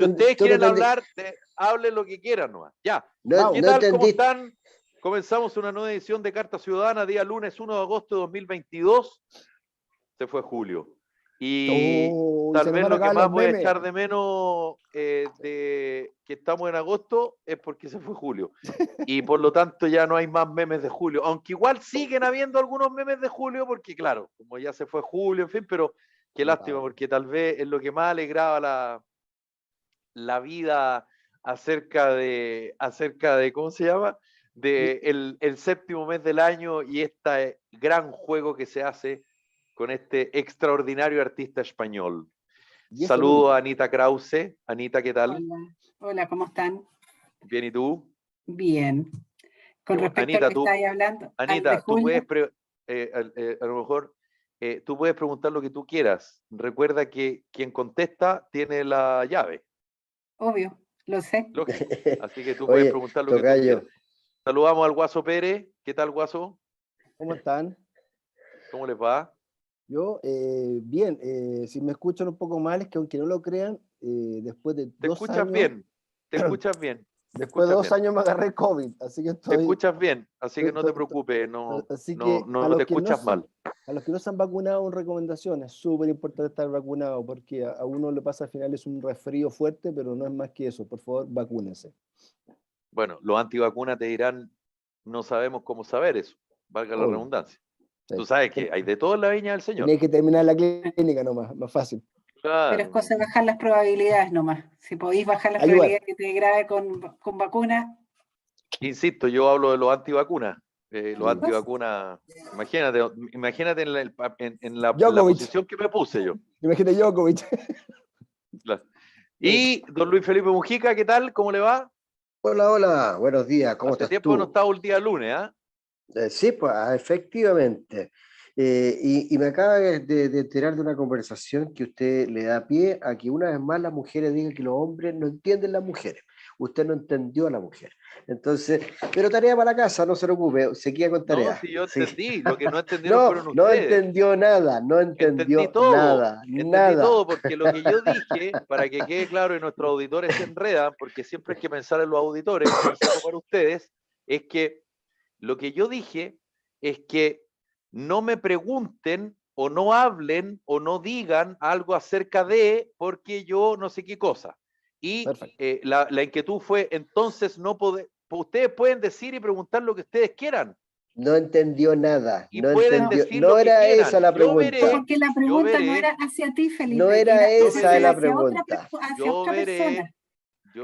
Si ustedes tú no quieren entendí. hablar, hablen lo que quieran nomás. Ya. No, ¿Qué no tal? ¿Cómo entendí. están? Comenzamos una nueva edición de Carta Ciudadana, día lunes 1 de agosto de 2022. Se fue julio. Y Se tal nos vez van a lo que acabar más los voy a memes. echar de menos de que estamos en agosto es porque se fue julio. Y por lo tanto ya no hay más memes de julio. Aunque igual siguen habiendo algunos memes de julio porque, claro, como ya se fue julio, en fin, pero qué lástima porque tal vez es lo que más alegraba la vida acerca de, ¿cómo se llama? De el séptimo mes del año y este gran juego que se hace con este extraordinario artista español. Saludo a Anita Krause. Anita, ¿qué tal? Hola, hola, ¿cómo están? Bien, ¿y tú? Bien. Con respecto Anita, a lo que estáis hablando, Anita, tú julio, puedes, a lo mejor, tú puedes preguntar lo que tú quieras. Recuerda que quien contesta tiene la llave. obvio, lo sé. Lógico. Así que tú puedes Oye, preguntar lo que tú tocayo, quieras. Saludamos al Guaso Pérez. ¿Qué tal, Guaso? ¿Cómo están? ¿Cómo les va? Yo, bien, si me escuchan un poco mal es que aunque no lo crean, después de ¿Te 2 escuchas años, bien? ¿Te escuchas bien? ¿Te después de escuchas 2 bien? años me agarré COVID, así que ¿Te estoy, escuchas bien? Así que estoy- no te estoy- preocupes, no, así no, que no te escuchas mal. a los que no se han vacunado, una recomendación, es súper importante estar vacunado, porque a uno le pasa al final es un resfrío fuerte, pero no es más que eso, por favor, vacúnense. Bueno, los antivacunas te dirán, no sabemos cómo saber eso, valga la Obvio. redundancia. Sí. Tú sabes que hay de todo en la viña del Señor. Tenéis que terminar la clínica nomás, más fácil. Claro. Pero es cosa de bajar las probabilidades nomás. Si podéis bajar las Ayudar. probabilidades que te grabe con vacunas, Insisto, yo hablo de los antivacunas. Los Pues. antivacunas, imagínate en la Djokovic. posición que me puse yo. Imagínate Djokovic. Claro. Y don Luis Felipe Mujica, ¿qué tal? ¿Cómo le va? Hola, hola, buenos días, ¿cómo Hace estás tiempo tú? no estaba el día lunes, ¿ah? Sí, pues efectivamente. Y me acaba de enterar de una conversación que usted le da pie a que una vez más las mujeres digan que los hombres no entienden las mujeres. Usted no entendió a la mujer. Entonces, pero tarea para la casa, no se preocupe, se queda con No, tarea. si yo Sí. entendí, lo que no entendieron No, fueron no ustedes. entendió nada, no Entendí entendió todo, nada, entendí nada. todo, porque lo que yo dije, para que quede claro y nuestros auditores se enredan, porque siempre hay que pensar en los auditores, consejo para ustedes, es que lo que yo dije es que no me pregunten o no hablen o no digan algo acerca de porque yo no sé qué cosa. Y la inquietud fue, entonces no ustedes pueden decir y preguntar lo que ustedes quieran. No entendió nada, Y no pueden entendió. decir No lo que era quieran. esa la Yo veré, pregunta. porque la yo pregunta no veré, era hacia ti, Felipe, No era era esa la hacia otra, pregunta. hacia yo otra persona.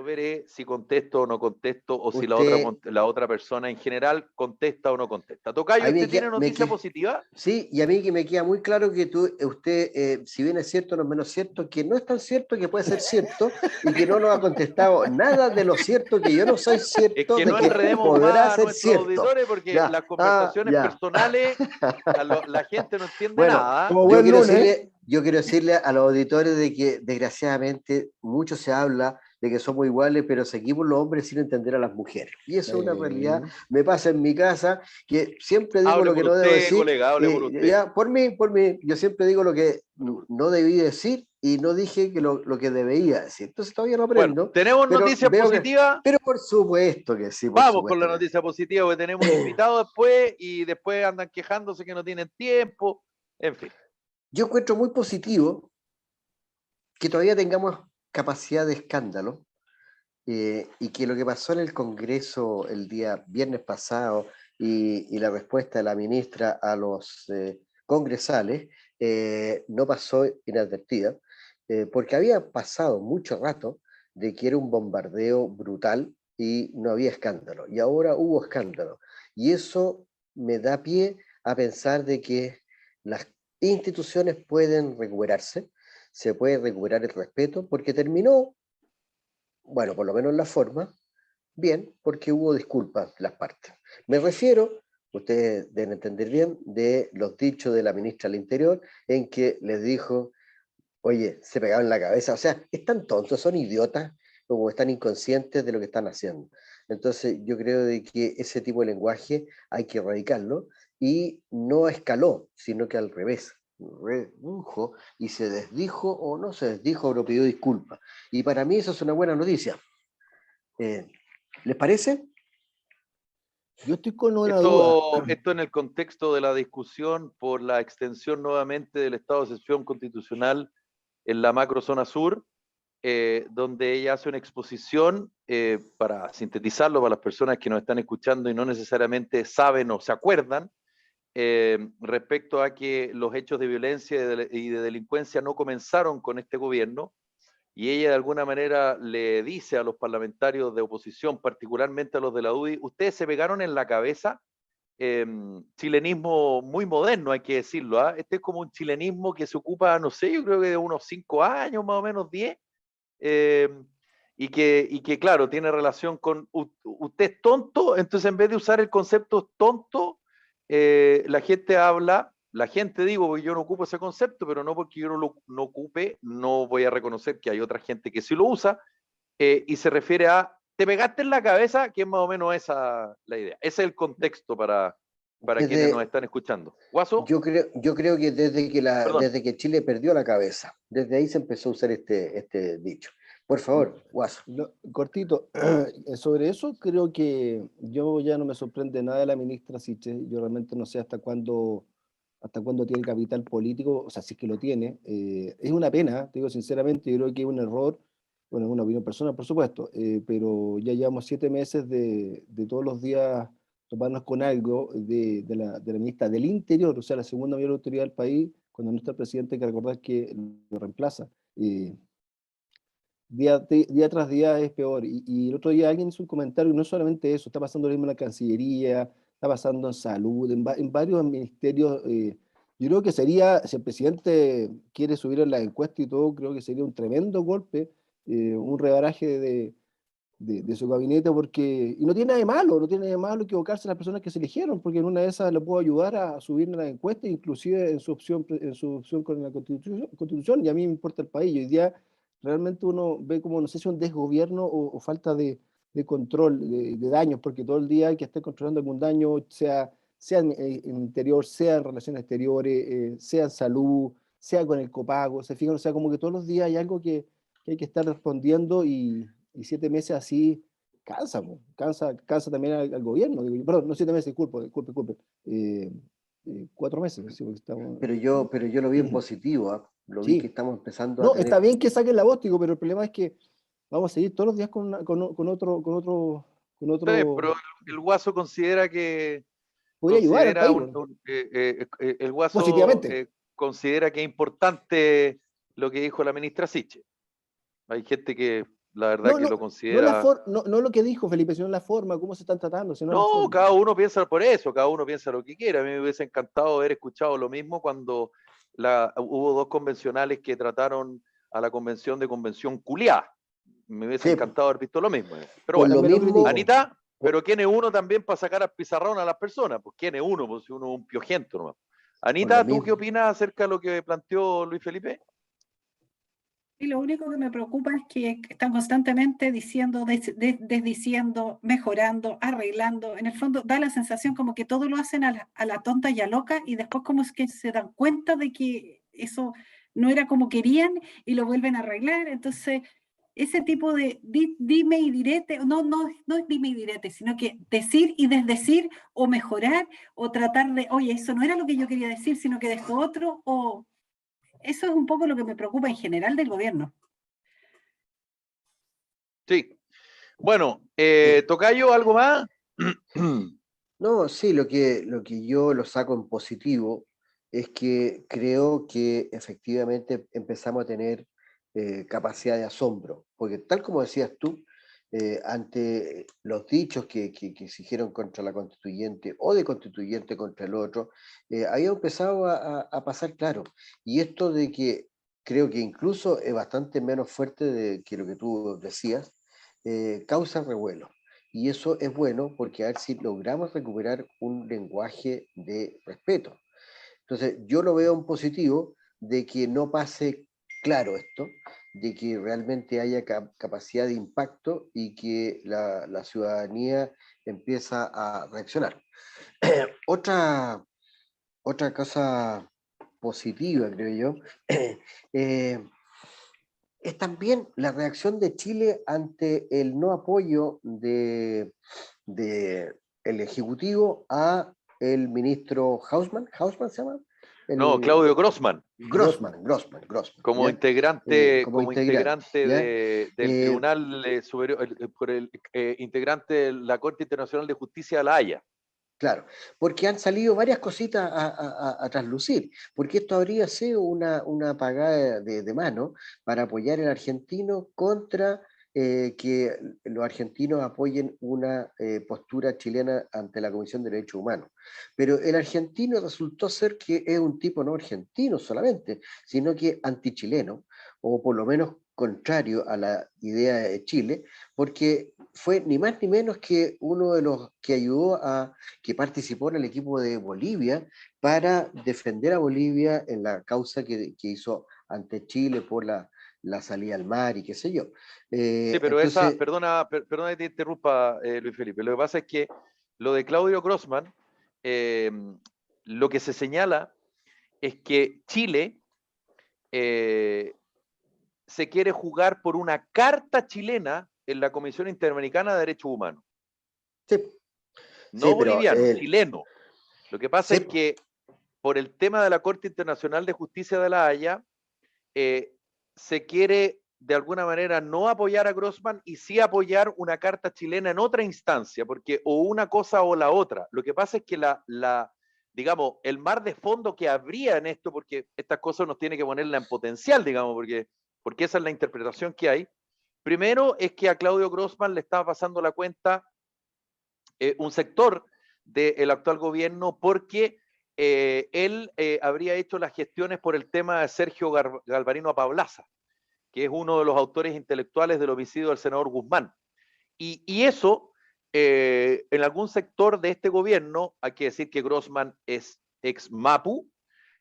veré si contesto o no contesto, o si Usted, la otra persona en general contesta o no contesta. Tocayo, a mí ¿usted tiene noticia positiva? sí, y a mí que me queda muy claro que usted, si bien es cierto, no es menos cierto, que no es tan cierto, que puede ser cierto, y que no nos ha contestado nada de lo cierto, que yo no soy cierto, Es que de no que enredemos podrá más a ser nuestros cierto. auditores porque Ya, las conversaciones ya. personales, la gente no entiende Bueno, nada. Como buen lunes. yo quiero decirle a los auditores de que desgraciadamente mucho se habla de que somos iguales, pero seguimos los hombres sin entender a las mujeres. Y eso es una realidad. Me pasa en mi casa, que siempre digo Hable lo que por no debo usted, decir. colega, hable por usted. Ya, por mí, yo siempre digo lo que no debí decir y no dije que lo que debía decir. Entonces todavía no aprendo. Bueno, ¿tenemos pero noticias positivas? Pero por supuesto que sí. Vamos con la noticia positiva, porque tenemos un invitado después y después andan quejándose que no tienen tiempo. En fin. Yo encuentro muy positivo que todavía tengamos capacidad de escándalo. Y que lo que pasó en el Congreso el día viernes pasado y la respuesta de la ministra a los congresales no pasó inadvertida, porque había pasado mucho rato de que era un bombardeo brutal y no había escándalo. Y ahora hubo escándalo. Y eso me da pie a pensar de que las instituciones pueden recuperarse, se puede recuperar el respeto, porque terminó, bueno, por lo menos en la forma, bien, porque hubo disculpas las partes. Me refiero, ustedes deben entender bien, de los dichos de la ministra del Interior, en que les dijo, oye, se pegaban en la cabeza, o sea, están tontos, son idiotas, como están inconscientes de lo que están haciendo. Entonces, yo creo de que ese tipo de lenguaje hay que erradicarlo, y no escaló, sino que al revés. redujo y se desdijo o no se desdijo, pero pidió disculpas. Y para mí eso es una buena noticia. ¿Les parece? Yo estoy con una duda. Esto en el contexto de la discusión por la extensión nuevamente del estado de excepción constitucional en la macrozona sur, donde ella hace una exposición, para sintetizarlo para las personas que nos están escuchando y no necesariamente saben o se acuerdan, respecto a que los hechos de violencia y de delincuencia no comenzaron con este gobierno, y ella de alguna manera le dice a los parlamentarios de oposición, particularmente a los de la UDI, ustedes se pegaron en la cabeza. Chilenismo muy moderno, hay que decirlo, ¿eh? Este es como un chilenismo que se ocupa, no sé, yo creo que de unos 5 años, más o menos 10, y que, claro, tiene relación con usted es tonto, entonces en vez de usar el concepto tonto, la gente habla, la gente digo, porque yo no ocupo ese concepto, pero no porque yo no ocupe, no voy a reconocer que hay otra gente que sí lo usa, y se refiere a, te pegaste en la cabeza, que es más o menos esa la idea. Ese es el contexto para quienes nos están escuchando. ¿Guaso? Yo creo que Perdón. desde que Chile perdió la cabeza, desde ahí se empezó a usar este dicho. Por favor, Guaso. Cortito, sobre eso creo que yo ya no me sorprende nada de la ministra Siche. Yo realmente no sé hasta cuándo tiene capital político, o sea, si es que lo tiene. Es una pena, te digo sinceramente, yo creo que es un error, bueno, es una opinión personal, por supuesto, pero ya llevamos 7 meses de todos los días toparnos con algo de la ministra del Interior, o sea, la segunda mayor autoridad del país, cuando no está el presidente, hay que recordar que lo reemplaza. Día tras día es peor. Y el otro día alguien hizo un comentario, y no solamente eso, está pasando lo mismo en la Cancillería, está pasando en salud, en varios ministerios. Yo creo que sería, si el presidente quiere subir en la encuesta y todo, creo que sería un tremendo golpe, un rebaraje de su gabinete, porque, y no tiene nada de malo, no tiene nada de malo equivocarse las personas que se eligieron, porque en una de esas le puedo ayudar a subir en la encuesta, inclusive en su opción con la constitución, y a mí me importa el país. Y hoy día realmente uno ve como, no sé si un desgobierno o falta de control de daños, porque todo el día hay que estar controlando algún daño, sea en interior, sea en relaciones exteriores, sea en salud, sea con el copago, se fijan, o sea, como que todos los días hay algo que hay que estar respondiendo, y 7 meses así cansa, po. Cansa también al gobierno. Digo, perdón, no 7 meses, disculpe. 4 meses, sí, porque estamos... Pero yo lo vi en positivo, ¿ah? Lo vi que Sí, estamos empezando a no, está tener. bien que saquen la voz, digo, pero el problema es que vamos a seguir todos los días con otro... Pero el Guaso considera que Podría ayudar al país, bueno, el Guaso positivamente. considera que es importante lo que dijo la ministra Siche. Hay gente que la verdad No, que no, lo considera. no lo que dijo Felipe, sino la forma, cómo se están tratando, sino la No, forma. cada uno piensa por eso, cada uno piensa lo que quiera. A mí me hubiese encantado haber escuchado lo mismo cuando hubo 2 convencionales que trataron a la convención culiá. Me hubiese Sí, encantado haber visto lo mismo. Pero por bueno, lo También lo mismo, critico. Anita, por- pero ¿quién es uno también para sacar al pizarrón a las personas? Pues ¿quién es uno? Pues si uno es un piojento nomás. por lo Anita, ¿tú qué mismo, opinas acerca de lo que planteó Luis Felipe? Y lo único que me preocupa es que están constantemente diciendo, desdiciendo, mejorando, arreglando. En el fondo da la sensación como que todo lo hacen a la tonta y a loca, y después como es que se dan cuenta de que eso no era como querían y lo vuelven a arreglar. Entonces, ese tipo de dime y direte, no es dime y direte, sino que decir y desdecir, o mejorar, o tratar de, oye, eso no era lo que yo quería decir, sino que de esto otro, o eso es un poco lo que me preocupa en general del gobierno. Sí. Bueno, Tocayo, ¿algo más? no, sí, lo que yo lo saco en positivo es que creo que efectivamente empezamos a tener capacidad de asombro, porque tal como decías tú, ante los dichos que se hicieron contra la constituyente o de constituyente contra el otro, había empezado a pasar claro. Y esto de que creo que incluso es bastante menos fuerte que lo que tú decías, causa revuelo. Y eso es bueno porque a ver si logramos recuperar un lenguaje de respeto. Entonces, yo lo veo en positivo de que no pase claro esto, de que realmente haya capacidad de impacto y que la ciudadanía empieza a reaccionar. Otra cosa positiva, creo yo, es también la reacción de Chile ante el no apoyo de el Ejecutivo a el ministro Hausmann ¿se llama? No, Claudio Grossman, Grossman, como ¿ya? integrante, Como integrante, ¿ya? del Tribunal Superior, integrante de la Corte Internacional de Justicia de La Haya. Claro, porque han salido varias cositas a traslucir, porque esto habría sido una pagada de mano para apoyar al argentino contra que los argentinos apoyen una postura chilena ante la Comisión de Derechos Humanos. Pero el argentino resultó ser que es un tipo no argentino solamente, sino que antichileno, o por lo menos contrario a la idea de Chile, porque fue ni más ni menos que uno de los que ayudó que participó en el equipo de Bolivia para defender a Bolivia en la causa que hizo ante Chile por la salida al mar y qué sé yo. Sí, pero Entonces, perdona que te interrumpa, Luis Felipe. Lo que pasa es que lo de Claudio Grossman, lo que se señala es que Chile se quiere jugar por una carta chilena en la Comisión Interamericana de Derechos Humanos. sí, No pero boliviano, chileno. Lo que pasa sí, es que por el tema de la Corte Internacional de Justicia de La Haya, se quiere de alguna manera no apoyar a Grossman y sí apoyar una carta chilena en otra instancia, porque o una cosa o la otra. Lo que pasa es que digamos, el mar de fondo que habría en esto, porque estas cosas nos tiene que ponerla en potencial, digamos, porque esa es la interpretación que hay. Primero es que a Claudio Grossman le estaba pasando la cuenta un sector del actual gobierno porque él habría hecho las gestiones por el tema de Sergio Galvarino Apablaza, que es uno de los autores intelectuales del homicidio del senador Guzmán. Y eso, en algún sector de este gobierno, hay que decir que Grossman es ex Mapu,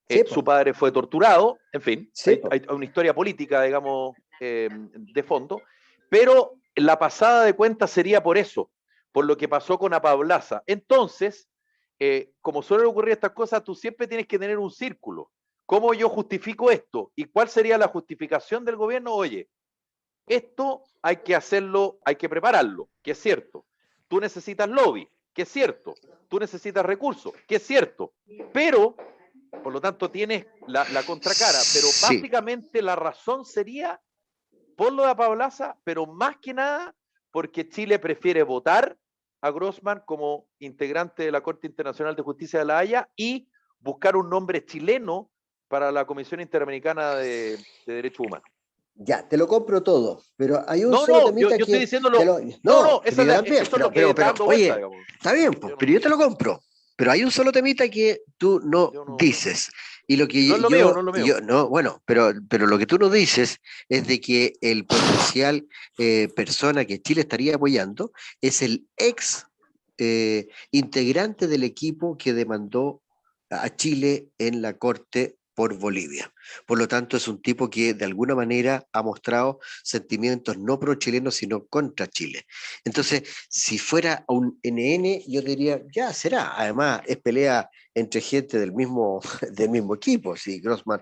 sí, su padre fue torturado, en fin, sí, hay una historia política, digamos, de fondo, pero la pasada de cuentas sería por eso, por lo que pasó con Apablaza. Entonces, como suelen ocurrir estas cosas, tú siempre tienes que tener un círculo. ¿Cómo yo justifico esto? ¿Y cuál sería la justificación del gobierno? Oye, esto hay que hacerlo, hay que prepararlo, que es cierto. Tú necesitas lobby, que es cierto. Tú necesitas recursos, que es cierto. Pero, por lo tanto, tienes la contracara. Pero sí. básicamente la razón sería por lo de Apablaza, pero más que nada porque Chile prefiere votar a Grossman como integrante de la Corte Internacional de Justicia de La Haya y buscar un nombre chileno para la Comisión Interamericana de Derechos Humanos. Ya, te lo compro todo, pero hay un No, solo no, yo temita estoy que... diciéndolo. No, Eso pero yo también, es lo que está dando vuelta, oye, digamos. está bien, pues, Yo pero no, yo te lo compro. Pero hay un solo temita que tú no yo no, dices. Y lo no que es lo mío, no es lo mío. no, bueno, pero lo que tú no dices es de que el potencial persona que Chile estaría apoyando es el ex integrante del equipo que demandó a Chile en la Corte por Bolivia. Por lo tanto, es un tipo que de alguna manera ha mostrado sentimientos no pro-chilenos, sino contra Chile. Entonces, si fuera un NN, yo diría, ya será. Además, es pelea entre gente del mismo equipo. Si Grossman,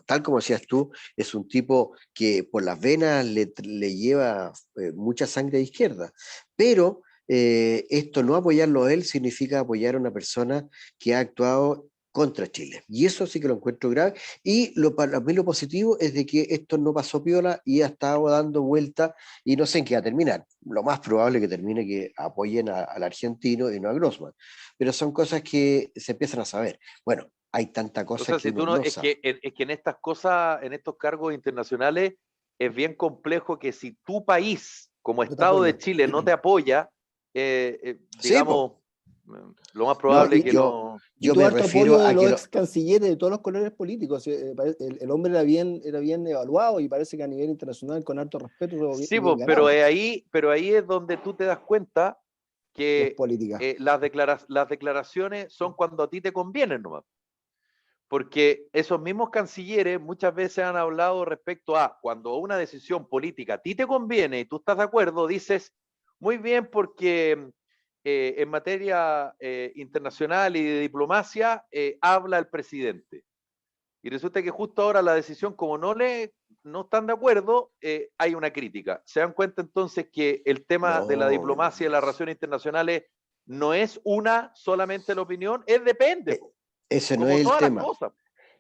tal como decías tú, es un tipo que por las venas le lleva mucha sangre de izquierda. Pero esto no apoyarlo a él significa apoyar a una persona que ha actuado contra Chile. Y eso sí que lo encuentro grave. Y para mí lo positivo es de que esto no pasó piola y ha estado dando vuelta y no sé en qué va a terminar. Lo más probable que termine que apoyen al argentino y no a Grossman. Pero son cosas que se empiezan a saber. Bueno, hay tanta cosa O sea, que si tú uno no, no sabe. es que en estas cosas, en estos cargos internacionales, es bien complejo que si tu país, como No te Estado de apoya. Chile, no te apoya, Sí, pues. digamos, lo más No, probable es que no. Y yo tuvo me harto refiero apoyo de a los que ex cancilleres de todos los colores políticos. El hombre era bien evaluado y parece que a nivel internacional, con harto respeto, fue Sí, bien pero ganado. pero ahí es donde tú te das cuenta Que es que política. las declaraciones son cuando a ti te convienen nomás. Porque esos mismos cancilleres muchas veces han hablado respecto a cuando una decisión política a ti te conviene y tú estás de acuerdo, dices, muy bien, porque en materia internacional y de diplomacia habla el presidente. Y resulta que justo ahora la decisión, como no están de acuerdo, hay una crítica. ¿Se dan cuenta entonces que el tema de la diplomacia y las relaciones internacionales no es solamente la opinión? Depende, Ese no como es el todas las tema. cosas.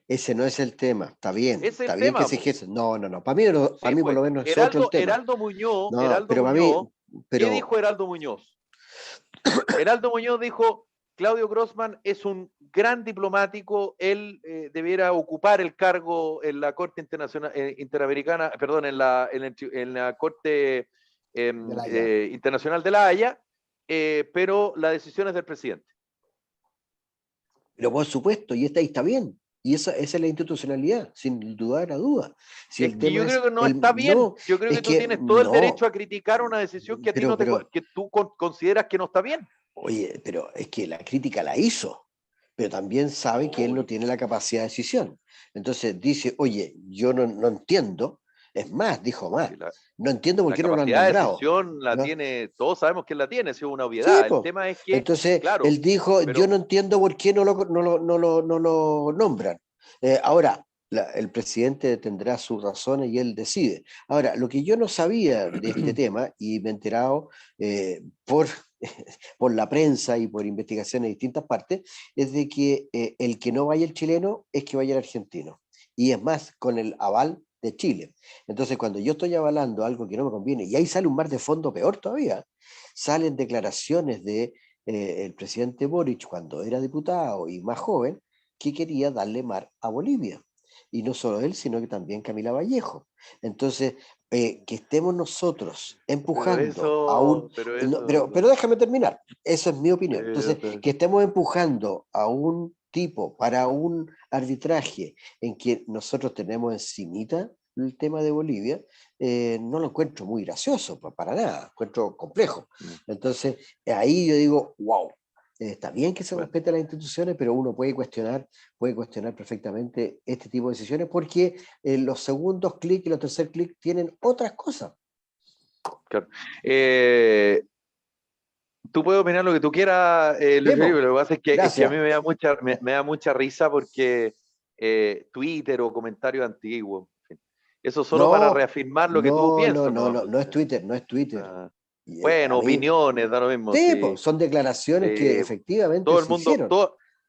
Ese no es el tema. Está bien. Es el Está bien que tema, se po. dijese. No. Para mí, para Sí, mí por pues. lo menos es otro el tema. Heraldo Muñoz, No, pero para mí, ¿qué dijo Heraldo Muñoz? Heraldo Muñoz dijo: Claudio Grossman es un gran diplomático, él debiera ocupar el cargo en la Corte Internacional, Interamericana, perdón, en la Corte Internacional de la Haya, pero la decisión es del presidente. Pero por supuesto, y está bien. Y esa es la institucionalidad, sin dudar a duda. Si el tema yo creo que no el, está bien. no, Yo creo es que tú que tienes todo el no, derecho a criticar una decisión que a ti que tú consideras que no está bien. Oye, pero es que la crítica la hizo, pero también sabe que él no tiene la capacidad de decisión. Entonces dice, oye, yo no entiendo, es más, dijo más, no entiendo por La qué no lo han capacidad de nombrado. decisión la ¿No? tiene, todos sabemos que la tiene, es una Sí, obviedad. El po. tema es que, Entonces, claro, él dijo, pero yo no entiendo por qué no lo nombran. Ahora, el presidente tendrá sus razones y él decide. Ahora, lo que yo no sabía de este tema, y me he enterado por, por la prensa y por investigaciones de distintas partes, es de que el que no vaya el chileno es que vaya el argentino. Y es más, con el aval de Chile. Entonces, cuando yo estoy avalando algo que no me conviene, y ahí sale un mar de fondo peor todavía, salen declaraciones de el presidente Boric cuando era diputado y más joven, que quería darle mar a Bolivia. Y no solo él, sino que también Camila Vallejo. Entonces, que estemos nosotros empujando a un... Pero déjame terminar, esa es mi opinión. Entonces, que estemos empujando a un tipo para un arbitraje en que nosotros tenemos encimita el tema de Bolivia, no lo encuentro muy gracioso, para nada, encuentro complejo. Entonces, ahí yo digo, wow, está bien que se respete las instituciones, pero uno puede cuestionar perfectamente este tipo de decisiones porque los segundos clics y los tercer clics tienen otras cosas. Claro. Tú puedes opinar lo que tú quieras, Luis Felipe, lo que pasa es que a mí me da mucha risa porque Twitter o comentarios antiguos, en fin. Eso solo para reafirmar lo que tú piensas. No es Twitter, no es Twitter. Bueno, opiniones, da lo mismo. Sí, pues, son declaraciones que efectivamente todo el se mundo, hicieron.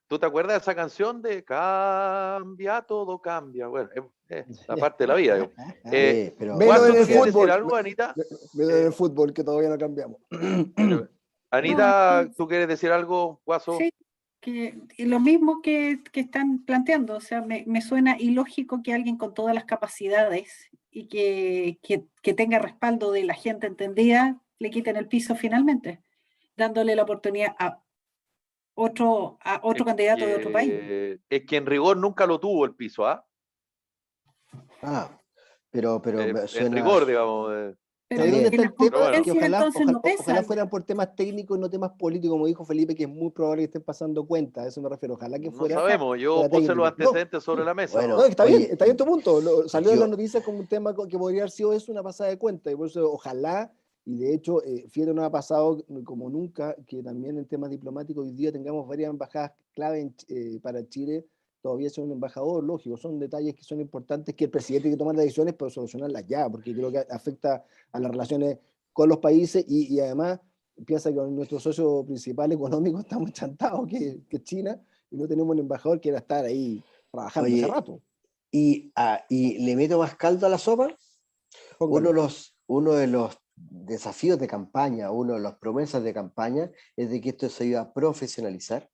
¿tú te acuerdas de esa canción de Cambia, todo cambia? Bueno, la parte de la vida. Pero menos en el ¿quieres fútbol, decir algo, Anita? menos en el fútbol, que todavía no cambiamos. Anita, ¿tú quieres decir algo, Guaso? Sí, y lo mismo que están planteando, o sea, me suena ilógico que alguien con todas las capacidades y que tenga respaldo de la gente entendida le quiten el piso finalmente, dándole la oportunidad a otro candidato de otro país. Es que en rigor nunca lo tuvo el piso, ¿ah? Pero En suena... rigor, digamos. Pero ¿Dónde está el tema? bueno, Que ojalá fueran por temas técnicos y no temas políticos, como dijo Felipe, que es muy probable que estén pasando cuenta. A eso me refiero. Ojalá que fuera. No sabemos, yo puse los antecedentes sobre la mesa. Bueno, no, está bien tu punto. Salió en las noticias como un tema que podría haber sido eso, una pasada de cuenta. Y por eso, ojalá, y de hecho, fíjate, no ha pasado como nunca, que también en temas diplomáticos hoy día tengamos varias embajadas clave para Chile. Todavía son un embajador, lógico, son detalles que son importantes que el presidente tiene que tomar las decisiones, pero solucionarlas ya, porque creo que afecta a las relaciones con los países y además piensa que con nuestro socio principal económico estamos chantados, que es China, y no tenemos un embajador que era estar ahí trabajando hace rato. Y le meto más caldo a la sopa. Uno de los desafíos de campaña, uno de las promesas de campaña es de que esto se iba a profesionalizar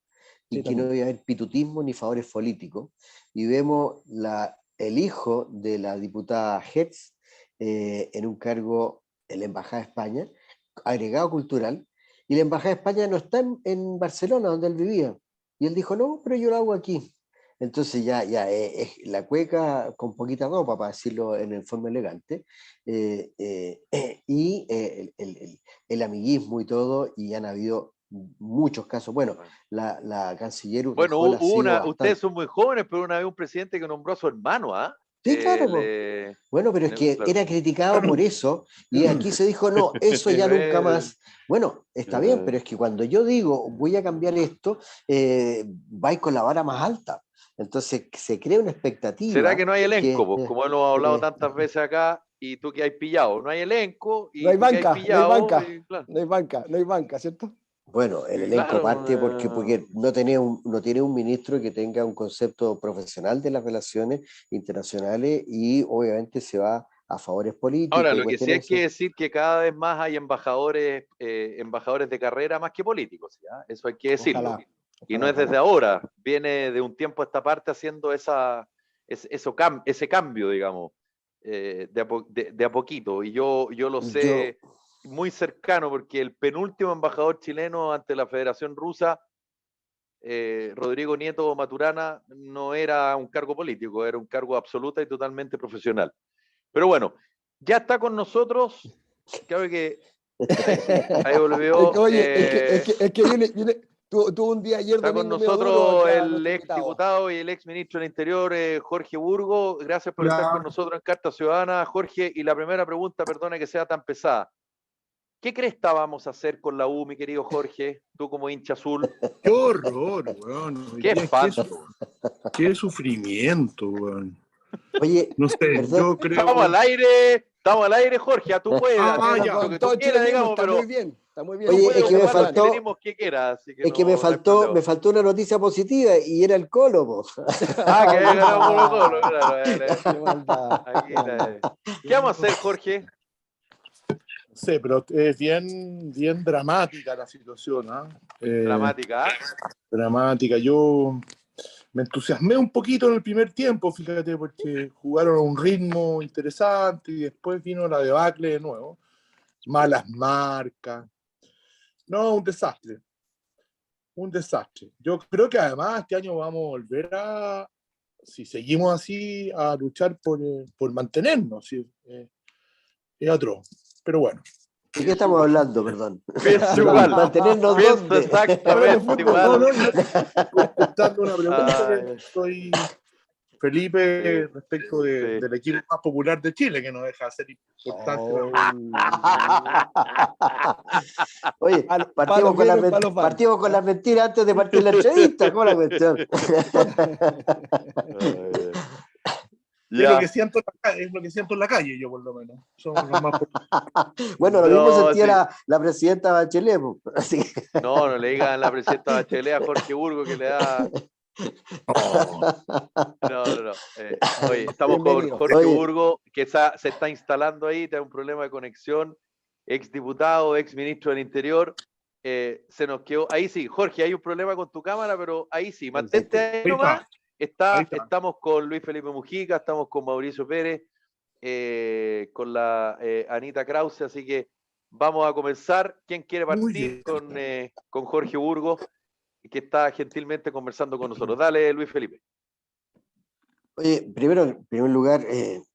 y que no iba a haber pitutismo ni favores políticos. Y vemos el hijo de la diputada Hertz en un cargo en la Embajada de España, agregado cultural, y la Embajada de España no está en Barcelona, donde él vivía. Y él dijo, no, pero yo lo hago aquí. Entonces ya es la cueca con poquita ropa, para decirlo en forma elegante, y el amiguismo y todo, y han habido muchos casos. Bueno, la canciller Urrejola ustedes son muy jóvenes, pero una vez un presidente que nombró a su hermano, ¿ah? Sí, claro. Bueno, pero es que era criticado por eso, y aquí se dijo, no, eso ya nunca más. Bueno, está bien, pero es que cuando yo digo, voy a cambiar esto, vais con la vara más alta. Entonces se crea una expectativa. ¿Será que no hay elenco? que- Pues, como hemos hablado tantas veces acá, y tú que has pillado. No hay elenco, y No hay tú que has banca, no hay pillado. banca, Y, claro, no hay banca, ¿cierto? Bueno, el elenco claro, parte porque no tiene un ministro que tenga un concepto profesional de las relaciones internacionales y obviamente se va a favores políticos. Ahora, y lo que sí hay cuestiones que así. decir que cada vez más hay embajadores de carrera más que políticos, ¿ya? Eso hay que decirlo. Ojalá. Y no es desde ahora, viene de un tiempo a esta parte haciendo ese cambio, digamos, de a poquito. Y yo lo sé muy cercano porque el penúltimo embajador chileno ante la Federación Rusa, Rodrigo Nieto Maturana, no era un cargo político, era un cargo absoluta y totalmente profesional. Pero bueno, ya está con nosotros, creo que ahí volvió. Oye, es que viene, tuvo un día ayer Está con domingo medio duro nosotros ya el nuestro ex invitado. diputado y el ex ministro del Interior, Jorge Burgo. Gracias por estar con nosotros en Carta Ciudadana, Jorge. Y la primera pregunta, perdona que sea tan pesada. ¿Qué crees que estábamos a hacer con la U, mi querido Jorge? Tú como hincha azul. ¡Qué horror, weón! ¡Qué espanto! ¡Qué sufrimiento, weón! Oye, No sé, perdón, yo creo... Estamos al aire, Jorge, tú puedes hacer ya. lo que tú Todo Chile quieras, mismo, digamos, está pero muy bien, está muy bien. Oye, puedes es que me ocupar los faltó- chilenismos que quieras. Así que es que no hay problema. me faltó una noticia positiva y era el Colo, po. Ah, que había ganado Colo Colo, claro. Qué maldad, Aquí qué maldad. ¿Qué vamos a hacer, Jorge? No sé, pero es bien dramática la situación, ¿ah? Dramática, ¿ah? Dramática. Yo me entusiasmé un poquito en el primer tiempo, fíjate, porque jugaron a un ritmo interesante y después vino la debacle de nuevo. Malas marcas. No, un desastre. Un desastre. Yo creo que además este año vamos a volver si seguimos así, a luchar por mantenernos. ¿Sí? Es atroz. Pero bueno. ¿De qué estamos hablando, perdón? Pienso igual. ¿Mantenernos Pienso dónde? exactamente No, igual. contestando una pregunta Ay. que soy Felipe Sí, respecto sí. del equipo más popular de Chile, que no deja de ser importante. Oye, Palos vienen, palos van. partimos con las mentiras antes de partir la entrevista. ¿Cómo la cuestión? Es Ya. lo que siento en la calle, yo por lo menos. Somos los más Bueno, lo mismo No, sentía sí. la presidenta Bachelet. Po. Así que- No le digan a la presidenta Bachelet a Jorge Burgo que le da. No. Oye, estamos Bienvenido. con Jorge Oye. Burgo, que se está instalando ahí, tiene un problema de conexión. Ex diputado, ex ministro del Interior. Se nos quedó. Ahí sí, Jorge, hay un problema con tu cámara, pero ahí sí, mantente ahí nomás. Ahí está. Estamos con Luis Felipe Mujica, estamos con Mauricio Pérez, con la Anita Krause, así que vamos a comenzar. ¿Quién quiere Muy partir bien. con Jorge Burgo, que está gentilmente conversando con nosotros? Dale, Luis Felipe. Oye, primero, en primer lugar,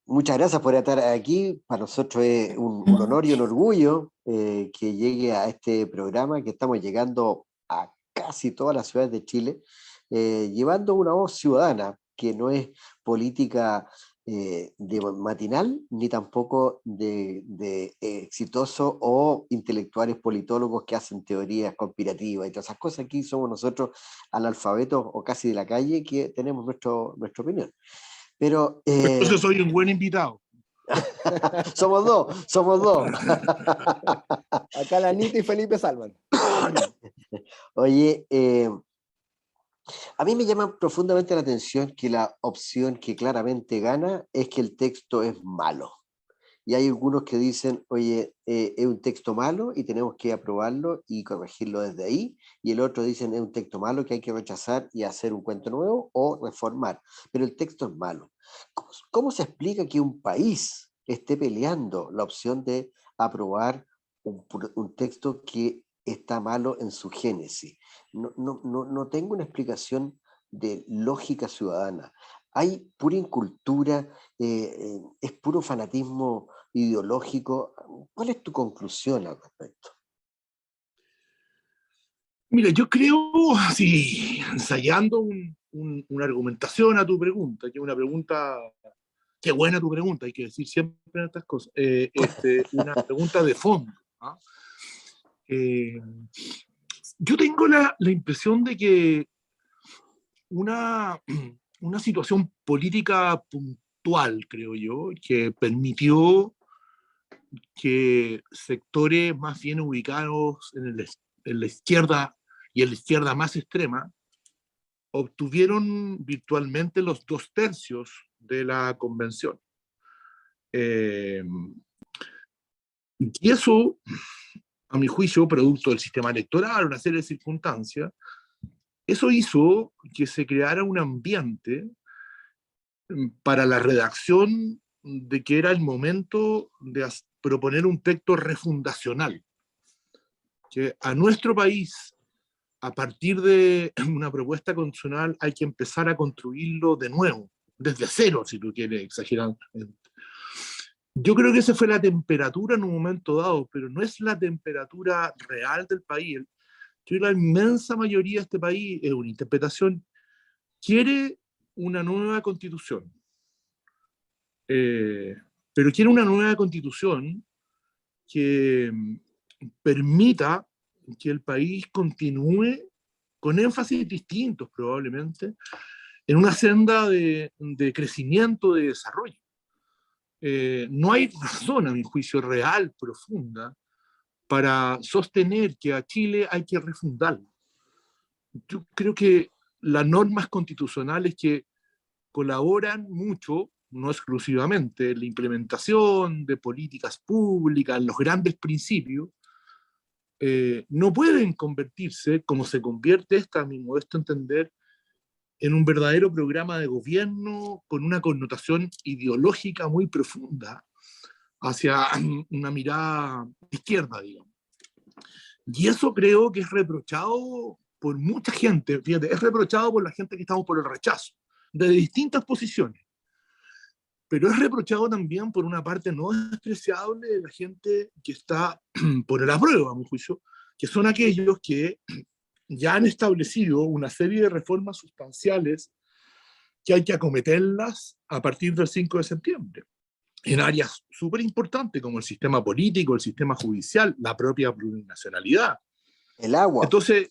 muchas gracias por estar aquí. Para nosotros es un honor y un orgullo que llegue a este programa, que estamos llegando a casi todas las ciudades de Chile, llevando una voz ciudadana, que no es política de matinal, ni tampoco de exitosos o intelectuales politólogos que hacen teorías conspirativas y todas esas cosas. Aquí somos nosotros analfabetos o casi de la calle que tenemos nuestra opinión. Pero Entonces soy un buen invitado. somos dos. Acá la Anita y Felipe salvan. Oye, a mí me llama profundamente la atención que la opción que claramente gana es que el texto es malo. Y hay algunos que dicen, oye, es un texto malo y tenemos que aprobarlo y corregirlo desde ahí. Y el otro dicen, es un texto malo que hay que rechazar y hacer un cuento nuevo o reformar. Pero el texto es malo. ¿Cómo se explica que un país esté peleando la opción de aprobar un texto que está malo en su génesis? No tengo una explicación de lógica ciudadana. Hay pura incultura, es puro fanatismo ideológico. ¿Cuál es tu conclusión al respecto? Mira, yo creo, así, ensayando una argumentación a tu pregunta, que es una pregunta, qué buena tu pregunta, hay que decir siempre estas cosas, una pregunta de fondo. ¿Ah? Yo tengo la impresión de que una situación política puntual, creo yo, que permitió que sectores más bien ubicados en la izquierda y en la izquierda más extrema obtuvieron virtualmente los 2/3 de la convención. Y eso, a mi juicio, producto del sistema electoral, una serie de circunstancias, eso hizo que se creara un ambiente para la redacción de que era el momento de proponer un texto refundacional, que a nuestro país, a partir de una propuesta constitucional, hay que empezar a construirlo de nuevo, desde cero, si tú quieres exagerar. Yo creo que esa fue la temperatura en un momento dado, pero no es la temperatura real del país. Yo creo que la inmensa mayoría de este país, es una interpretación, quiere una nueva constitución. Pero quiere una nueva constitución que permita que el país continúe con énfasis distintos probablemente en una senda de crecimiento, de desarrollo. No hay razón, a mi juicio, real, profunda, para sostener que a Chile hay que refundarlo. Yo creo que las normas constitucionales que colaboran mucho, no exclusivamente, en la implementación de políticas públicas, en los grandes principios, no pueden convertirse, como se convierte esta, a mi modesto entender, en un verdadero programa de gobierno con una connotación ideológica muy profunda hacia una mirada izquierda, digamos. Y eso creo que es reprochado por mucha gente, fíjate, es reprochado por la gente que estamos por el rechazo, de distintas posiciones. Pero es reprochado también por una parte no despreciable de la gente que está por el apruebo, a mi juicio, que son aquellos que ya han establecido una serie de reformas sustanciales que hay que acometerlas a partir del 5 de septiembre, en áreas súper importantes como el sistema político, el sistema judicial, la propia plurinacionalidad. El agua. Entonces,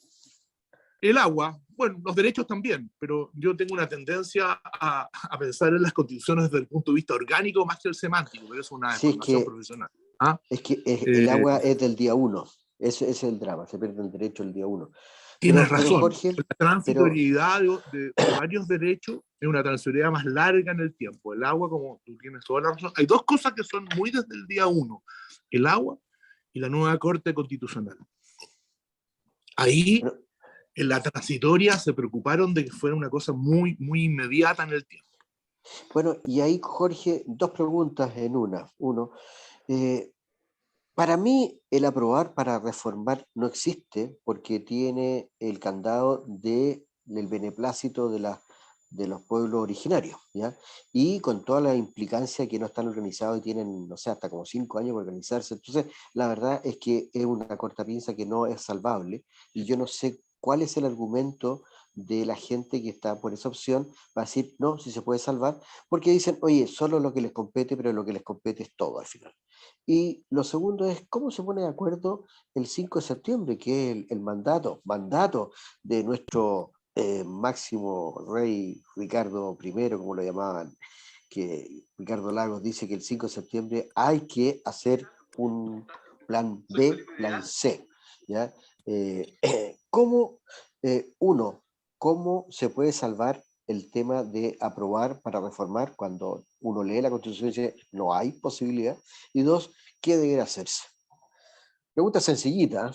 el agua, bueno, los derechos también, pero yo tengo una tendencia a pensar en las constituciones desde el punto de vista orgánico más que el semántico, pero es una formación profesional. ¿Ah? Es que el agua es del día 1, ese es el drama, se pierde el derecho el día 1. Tienes razón, Jorge, la transitoriedad de varios derechos es una transitoriedad más larga en el tiempo. El agua, como tú tienes toda la razón, hay dos cosas que son muy desde el día 1, el agua y la nueva Corte Constitucional. Ahí, en la transitoria, se preocuparon de que fuera una cosa muy, muy inmediata en el tiempo. Bueno, y ahí, Jorge, dos preguntas en una. Uno, para mí, el aprobar para reformar no existe porque tiene el candado del beneplácito de los pueblos originarios, ¿ya? Y con toda la implicancia que no están organizados y tienen, no sé, hasta como 5 años para organizarse. Entonces, la verdad es que es una cortapinza que no es salvable y yo no sé cuál es el argumento de la gente que está por esa opción para decir, no, si se puede salvar, porque dicen, oye, solo lo que les compete, pero lo que les compete es todo al final. Y lo segundo es, ¿cómo se pone de acuerdo el 5 de septiembre, que es el mandato de nuestro máximo rey Ricardo I, como lo llamaban, que Ricardo Lagos dice que el 5 de septiembre hay que hacer un plan B, plan C, ¿ya? ¿Cómo se puede salvar el tema de aprobar para reformar cuando uno lee la Constitución y dice no hay posibilidad? Y dos, ¿qué debería hacerse? Pregunta sencillita.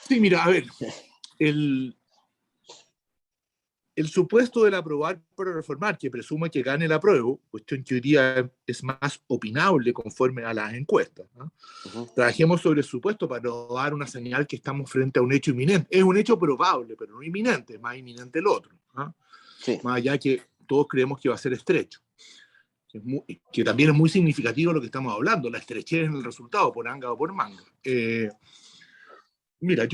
Sí, mira, a ver, el supuesto del aprobar para reformar, que presume que gane el apruebo, cuestión que hoy día es más opinable conforme a las encuestas, ¿no? Trabajemos sobre el supuesto para no dar una señal que estamos frente a un hecho inminente. Es un hecho probable, pero no inminente, es más inminente el otro, ¿no? Sí. Más allá que todos creemos que va a ser estrecho. Que también es muy significativo lo que estamos hablando, la estrechez en el resultado, por anga o por manga. Mira,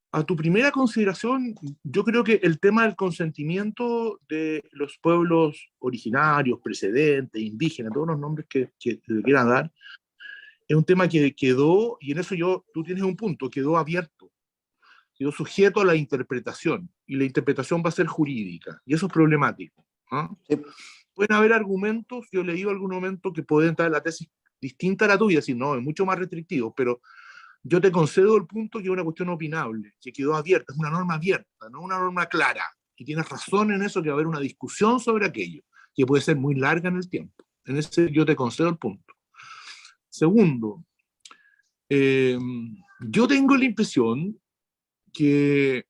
a tu primera consideración, yo creo que el tema del consentimiento de los pueblos originarios, precedentes, indígenas, todos los nombres que le quieran dar, es un tema que quedó, y en eso tú tienes un punto, quedó abierto. quedó sujeto a la interpretación, y la interpretación va a ser jurídica, y eso es problemático. Sí. Pueden haber argumentos, yo he leído algún momento que pueden entrar en la tesis distinta a la tuya, decir, no, es mucho más restrictivo, pero yo te concedo el punto que es una cuestión opinable, que quedó abierta, es una norma abierta, no una norma clara, y tienes razón en eso, que va a haber una discusión sobre aquello, que puede ser muy larga en el tiempo. En ese yo te concedo el punto. Segundo, yo tengo la impresión que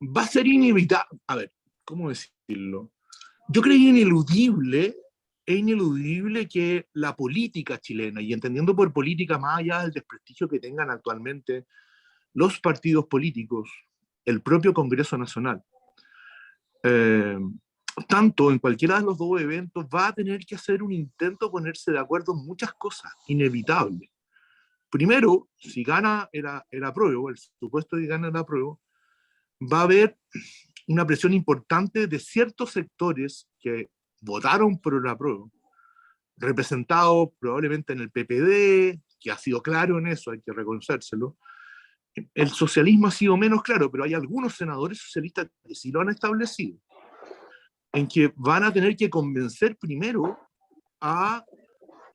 va a ser inevitable, a ver, ¿cómo decirlo? Yo creo que es ineludible que la política chilena, y entendiendo por política más allá del desprestigio que tengan actualmente los partidos políticos, el propio Congreso Nacional, tanto en cualquiera de los dos eventos va a tener que hacer un intento de ponerse de acuerdo en muchas cosas, inevitable. Primero, si gana el apruebo, el supuesto que gana el apruebo, va a haber una presión importante de ciertos sectores que votaron por el apruebo, representados probablemente en el PPD, que ha sido claro en eso, hay que reconocérselo. El socialismo ha sido menos claro, pero hay algunos senadores socialistas que sí lo han establecido, en que van a tener que convencer primero a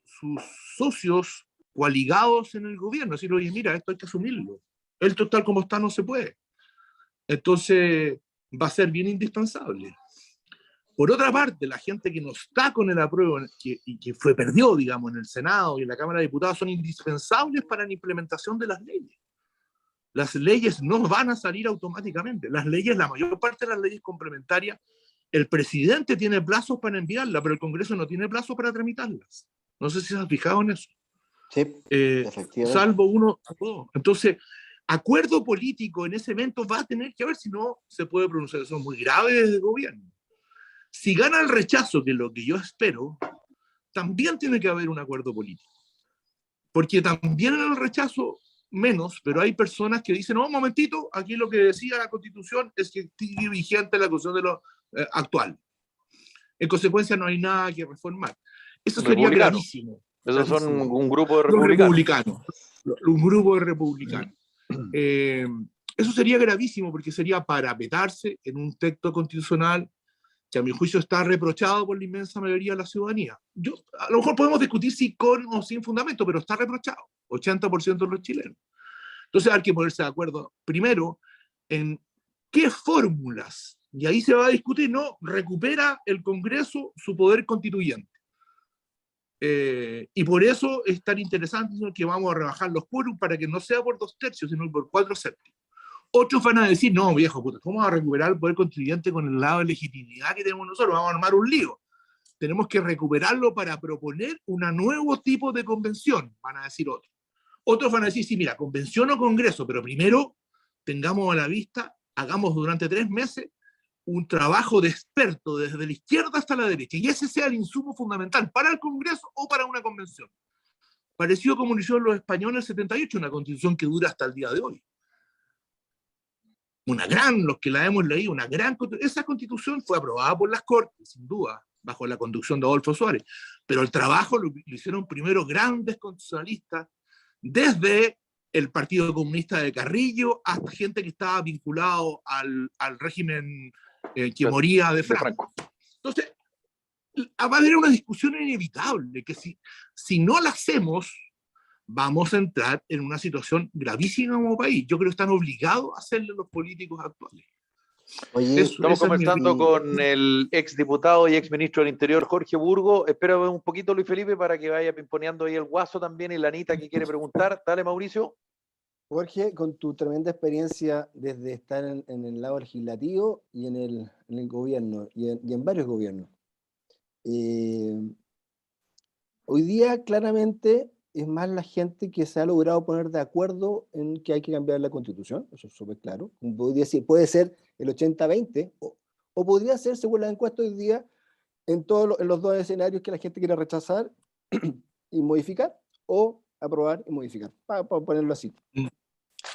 sus socios coaligados en el gobierno, decir, oye, mira, esto hay que asumirlo, esto tal como está no se puede. Entonces va a ser bien indispensable. Por otra parte, la gente que no está con el apruebo y que perdió, digamos, en el Senado y en la Cámara de Diputados son indispensables para la implementación de las leyes. Las leyes no van a salir automáticamente. Las leyes, la mayor parte de las leyes complementarias, el presidente tiene plazos para enviarlas, pero el Congreso no tiene plazos para tramitarlas. No sé si se han fijado en eso. Sí, efectivamente. Salvo uno o dos. Entonces, acuerdo político en ese evento va a tener que haber, si no se puede pronunciar. Eso es muy grave desde el gobierno. Si gana el rechazo, que es lo que yo espero, también tiene que haber un acuerdo político. Porque también en el rechazo, menos, pero hay personas que dicen, no, un momentito, aquí lo que decía la Constitución es que sigue vigente la Constitución de lo actual. En consecuencia, no hay nada que reformar. Eso sería gravísimo. Esos son un grupo de republicanos. Un grupo de republicanos. Eso sería gravísimo porque sería parapetarse en un texto constitucional que a mi juicio está reprochado por la inmensa mayoría de la ciudadanía. A lo mejor podemos discutir si con o sin fundamento, pero está reprochado, 80% de los chilenos. Entonces hay que ponerse de acuerdo primero en qué fórmulas, y ahí se va a discutir, ¿no? Recupera el Congreso su poder constituyente. Y por eso es tan interesante que vamos a rebajar los quórum para que no sea por 2/3, sino por 4/7. Otros van a decir, no, viejo, puta, ¿cómo vamos a recuperar el poder constituyente con el lado de legitimidad que tenemos nosotros? Vamos a armar un lío. Tenemos que recuperarlo para proponer un nuevo tipo de convención, van a decir otros. Otros van a decir, sí, mira, convención o congreso, pero primero tengamos a la vista, hagamos durante 3 meses un trabajo de experto desde la izquierda hasta la derecha, y ese sea el insumo fundamental para el congreso o para una convención. Parecido como lo hicieron los españoles en el 78, una constitución que dura hasta el día de hoy. Los que la hemos leído, esa constitución fue aprobada por las Cortes, sin duda, bajo la conducción de Adolfo Suárez, pero el trabajo lo hicieron primero grandes constitucionalistas, desde el Partido Comunista de Carrillo hasta gente que estaba vinculado al régimen que moría de Franco. Entonces, va a haber una discusión inevitable, que si no la hacemos, vamos a entrar en una situación gravísima como país. Yo creo que están obligados a hacerle los políticos actuales. Oye, estamos conversando con el exdiputado y exministro del Interior, Jorge Burgos. Espera un poquito, Luis Felipe, para que vaya pimponeando ahí el Guaso también y la Anita que quiere preguntar. Dale, Mauricio. Jorge, con tu tremenda experiencia desde estar en el lado legislativo y en el gobierno, y en varios gobiernos, hoy día claramente es más la gente que se ha logrado poner de acuerdo en que hay que cambiar la Constitución, eso es súper claro. Puede ser el 80-20, o podría ser, según las encuestas hoy día, en los dos escenarios que la gente quiere rechazar y modificar, o aprobar y modificar, para ponerlo así.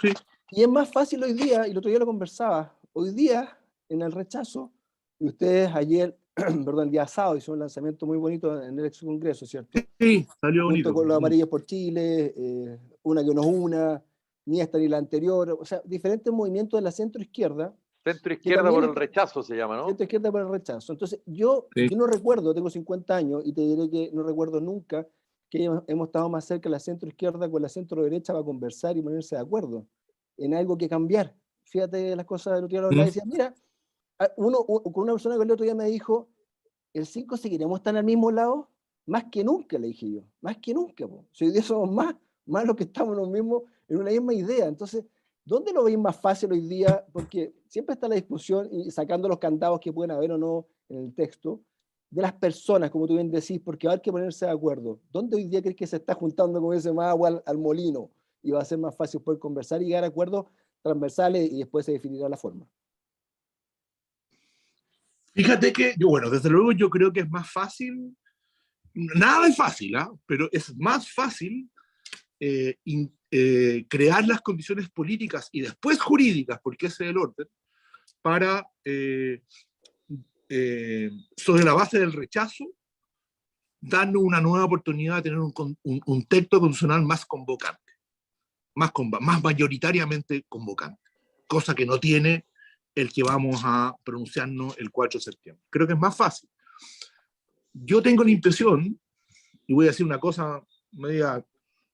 Sí. Y es más fácil hoy día, y el otro día lo conversaba, hoy día en el rechazo, y ustedes ayer, perdón, el día sábado hizo un lanzamiento muy bonito en el ex Congreso, ¿cierto? Sí, salió bonito. Junto con los Amarillos por Chile, Una que nos una, ni esta ni la anterior, o sea, diferentes movimientos de la centro-izquierda. Centro izquierda por también el rechazo se llama, ¿no? Centro-izquierda por el rechazo. Entonces, yo Sí. no recuerdo, tengo 50 años, y te diré que no recuerdo nunca que hemos estado más cerca de la centro-izquierda con la centro-derecha para conversar y ponerse de acuerdo en algo que cambiar. Fíjate las cosas del otro día, lo hablaba y decía, mira, con una persona que el otro día me dijo, ¿el 5 seguiremos tan al mismo lado? Más que nunca, le dije yo, más que nunca. Po. Si hoy día somos más los que estamos los mismos, en una misma idea. Entonces, ¿dónde lo veis más fácil hoy día? Porque siempre está la discusión, y sacando los candados que pueden haber o no en el texto, de las personas, como tú bien decís, porque va a haber que ponerse de acuerdo. ¿Dónde hoy día crees que se está juntando, como dice, más agua al molino? Y va a ser más fácil poder conversar y llegar a acuerdos transversales y después se definirá la forma. Fíjate que, bueno, desde luego yo creo que es más fácil, nada es fácil, ¿ah? Pero es más fácil crear las condiciones políticas y después jurídicas, porque ese es el orden, para, sobre la base del rechazo, darnos una nueva oportunidad de tener un texto constitucional más convocante, más mayoritariamente convocante, cosa que no tiene el que vamos a pronunciarnos el 4 de septiembre. Creo que es más fácil. Yo tengo la impresión, y voy a decir una cosa media,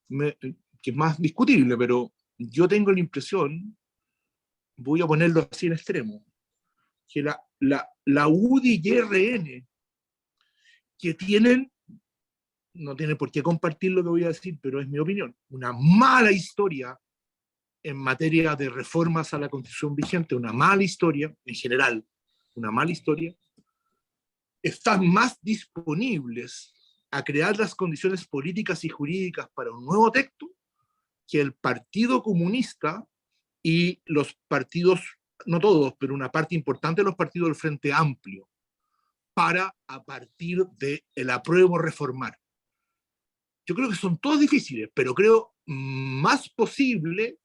que es más discutible, pero yo tengo la impresión, voy a ponerlo así en extremo, que la UDI y RN, que tienen, no tienen por qué compartir lo que voy a decir, pero es mi opinión, una mala historia en materia de reformas a la Constitución vigente, una mala historia, en general, una mala historia, están más disponibles a crear las condiciones políticas y jurídicas para un nuevo texto que el Partido Comunista y los partidos, no todos, pero una parte importante de los partidos del Frente Amplio, para a partir del apruebo reformar. Yo creo que son todos difíciles, pero creo más posible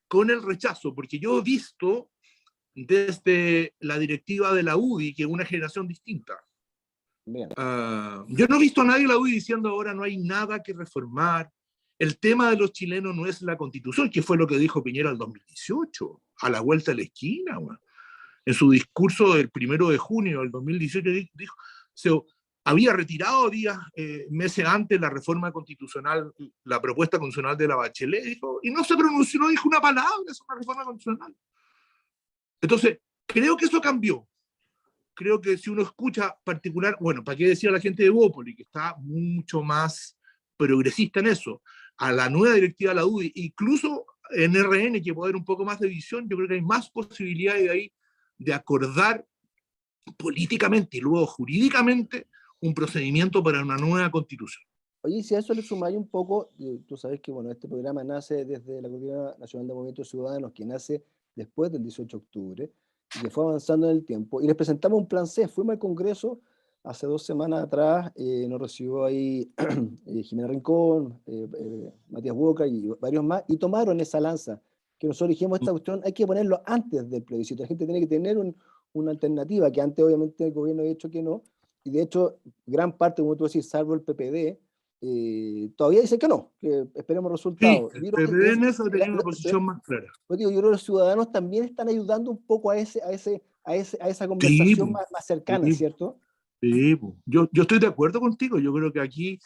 con el rechazo, porque yo he visto desde la directiva de la UDI, que es una generación distinta. Yo no he visto a nadie de la UDI diciendo ahora no hay nada que reformar. El tema de los chilenos no es la Constitución, que fue lo que dijo Piñera en 2018, a la vuelta de la esquina. Bueno. En su discurso del 1 de junio del 2018 dijo, había retirado meses antes la reforma constitucional, la propuesta constitucional de la Bachelet, dijo, y no se pronunció, no dijo una palabra, es una reforma constitucional. Entonces, creo que eso cambió. Creo que si uno escucha particular, bueno, ¿para qué decir a la gente de Bópoli, que está mucho más progresista en eso, a la nueva directiva de la UDI, incluso en RN, que puede haber un poco más de visión, yo creo que hay más posibilidades de ahí de acordar políticamente y luego jurídicamente un procedimiento para una nueva constitución. Oye, si a eso le sumáis un poco, tú sabes que bueno, este programa nace desde la Coordinadora Nacional de Movimientos Ciudadanos, que nace después del 18 de octubre, y que fue avanzando en el tiempo, y les presentamos un plan C. Fuimos al Congreso hace 2 semanas atrás, nos recibió ahí Jimena Rincón, Matías Boca y varios más, y tomaron esa lanza, que nosotros dijimos, esta cuestión hay que ponerlo antes del plebiscito, la gente tiene que tener una alternativa, que antes obviamente el gobierno había dicho que no, y de hecho gran parte, como tú decís, salvo el PPD, todavía dice que no, que esperemos resultados. Sí, el PPD en eso tenía una posición más clara. Pues digo, yo creo que los ciudadanos también están ayudando un poco a esa conversación más cercana, sí, ¿cierto? Sí, yo estoy de acuerdo contigo, yo creo que aquí,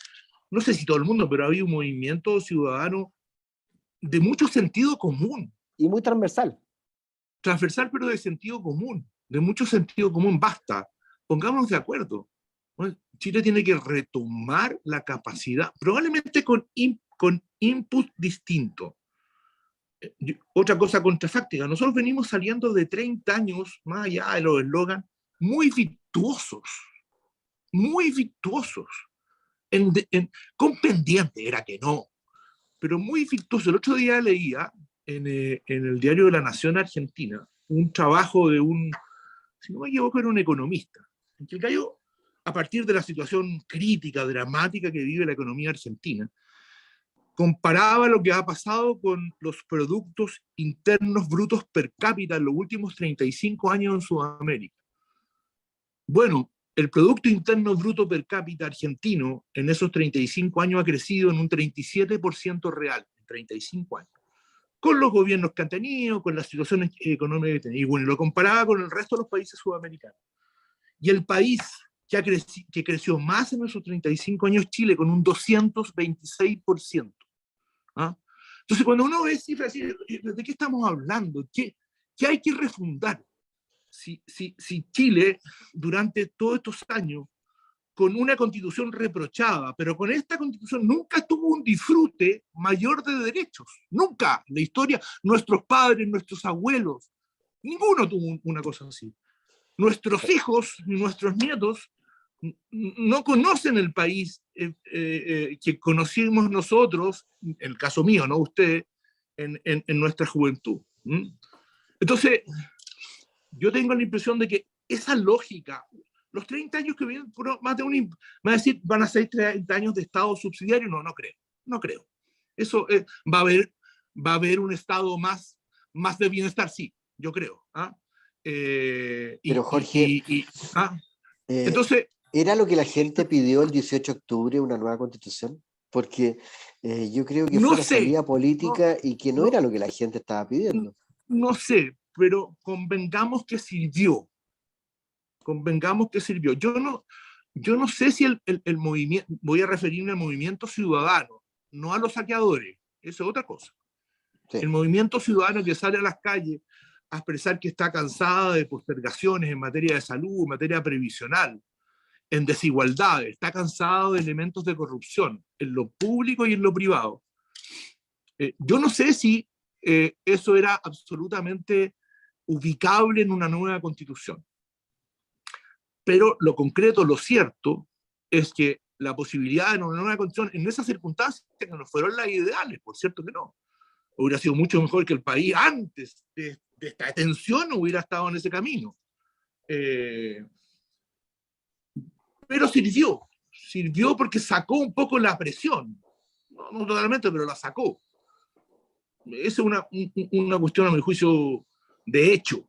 no sé si todo el mundo, pero había un movimiento ciudadano de mucho sentido común. Y muy transversal. Transversal, pero de sentido común, de mucho sentido común. Basta, pongámonos de acuerdo. Chile tiene que retomar la capacidad, probablemente con input distinto. Otra cosa contrafáctica, nosotros venimos saliendo de 30 años, más allá de los eslogans, muy virtuosos, con pendiente, era que no, pero muy virtuosos. El otro día leía en el diario de La Nación Argentina un trabajo de si no me equivoco, era un economista, en que cayó a partir de la situación crítica, dramática que vive la economía argentina, comparaba lo que ha pasado con los productos internos brutos per cápita en los últimos 35 años en Sudamérica. Bueno, el Producto Interno Bruto per cápita argentino en esos 35 años ha crecido en un 37% real, en 35 años. con los gobiernos que han tenido, con las situaciones económicas que tenían. Y bueno, lo comparaba con el resto de los países sudamericanos. Y el país que creció más en esos 35 años, Chile, con un 226%. ¿Ah? Entonces, cuando uno ve cifras, ¿de qué estamos hablando? ¿Qué hay que refundar? Si Chile, durante todos estos años, con una constitución reprochada, pero con esta constitución nunca tuvo un disfrute mayor de derechos. Nunca. La historia, nuestros padres, nuestros abuelos, ninguno tuvo una cosa así. Nuestros hijos, nuestros nietos, no conocen el país que conocimos nosotros, en el caso mío, no usted, en nuestra juventud. Entonces, yo tengo la impresión de que esa lógica, los 30 años que vienen, van a decir, van a ser 30 años de Estado subsidiario, no creo. Eso va a haber un Estado más de bienestar, sí, yo creo. Pero Jorge, entonces, ¿era lo que la gente pidió el 18 de octubre, una nueva constitución? Porque yo creo que fue una salida política y que no era lo que la gente estaba pidiendo. No sé, pero convengamos que sirvió. Yo no sé si el movimiento, voy a referirme al movimiento ciudadano, no a los saqueadores, eso es otra cosa. Sí. El movimiento ciudadano que sale a las calles a expresar que está cansada de postergaciones en materia de salud, en materia previsional, en desigualdades, está cansado de elementos de corrupción en lo público y en lo privado. Yo no sé si eso era absolutamente ubicable en una nueva constitución. Pero lo concreto, lo cierto, es que la posibilidad de una nueva constitución en esas circunstancias que no fueron las ideales, por cierto que no. Hubiera sido mucho mejor que el país antes de esta tensión hubiera estado en ese camino. Pero sirvió porque sacó un poco la presión. No totalmente, pero la sacó. Esa es una cuestión, a mi juicio, de hecho.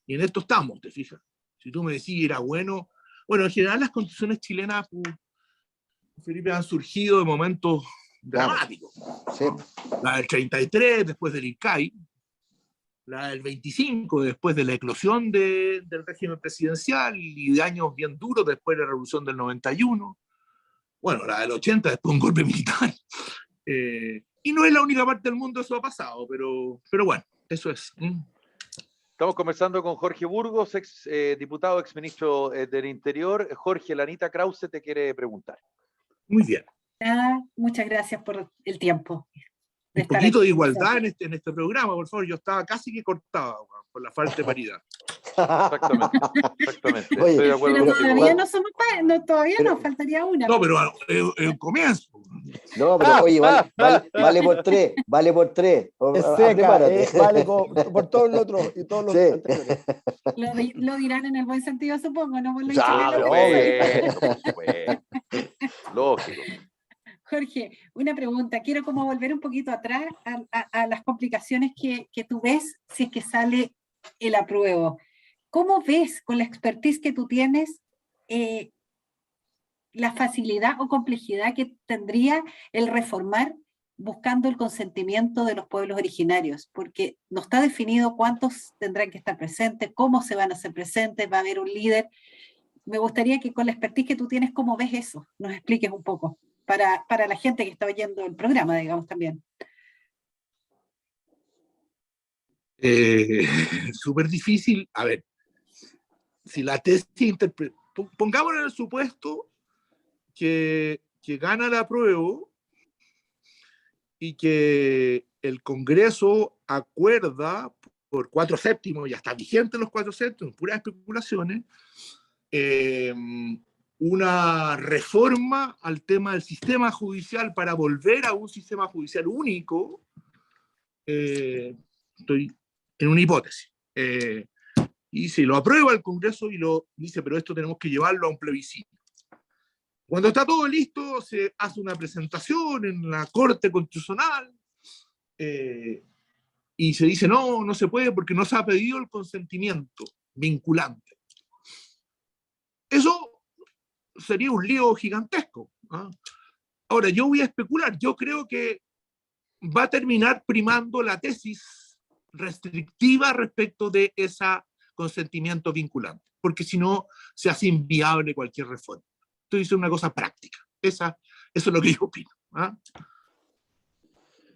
Y en esto estamos, ¿te fijas? Si tú me decís, era bueno. Bueno, en general las constituciones chilenas, Felipe, han surgido de momentos dramáticos. Sí. La del 33, después del IRCAI. La del 25, después de la eclosión del régimen presidencial y de años bien duros después de la revolución del 91. Bueno, la del 80, después de un golpe militar. Y no es la única parte del mundo eso ha pasado, pero bueno, eso es. Estamos conversando con Jorge Burgos, ex diputado, ex ministro del Interior. Jorge, la Anita Krause te quiere preguntar. Muy bien. Muchas gracias por el tiempo. Un poquito de igualdad en este programa, por favor. Yo estaba casi que cortado por la falta de paridad. Exactamente. Oye, estoy de acuerdo. Pero todavía no somos todavía nos faltaría una. No, pero el comienzo. No, pero oye, vale por tres, vale por tres. Es seca, vale por todos los otros y todos los anteriores. Lo dirán en el buen sentido, supongo, ¿no? Por lógico. Jorge, una pregunta. Quiero como volver un poquito atrás a las complicaciones que tú ves si es que sale el apruebo. ¿Cómo ves, con la expertise que tú tienes, la facilidad o complejidad que tendría el reformar buscando el consentimiento de los pueblos originarios? Porque no está definido cuántos tendrán que estar presentes, cómo se van a hacer presentes, va a haber un líder. Me gustaría que con la expertise que tú tienes, ¿cómo ves eso? Nos expliques un poco, para la gente que está oyendo el programa, digamos, también. Súper difícil. A ver, si la tesis pongámosle en el supuesto que gana el apruebo y que el Congreso acuerda por 4/7, ya está vigente los 4/7, puras especulaciones, una reforma al tema del sistema judicial para volver a un sistema judicial único. Estoy en una hipótesis. Y si lo aprueba el Congreso y lo dice, pero esto tenemos que llevarlo a un plebiscito. Cuando está todo listo, se hace una presentación en la Corte Constitucional y se dice, no se puede porque no se ha pedido el consentimiento vinculante. Eso sería un lío gigantesco. Ahora, yo voy a especular. Yo creo que va a terminar primando la tesis restrictiva respecto de ese consentimiento vinculante, porque si no se hace inviable cualquier reforma. Esto es una cosa práctica. Eso es lo que yo opino. ¿Ah?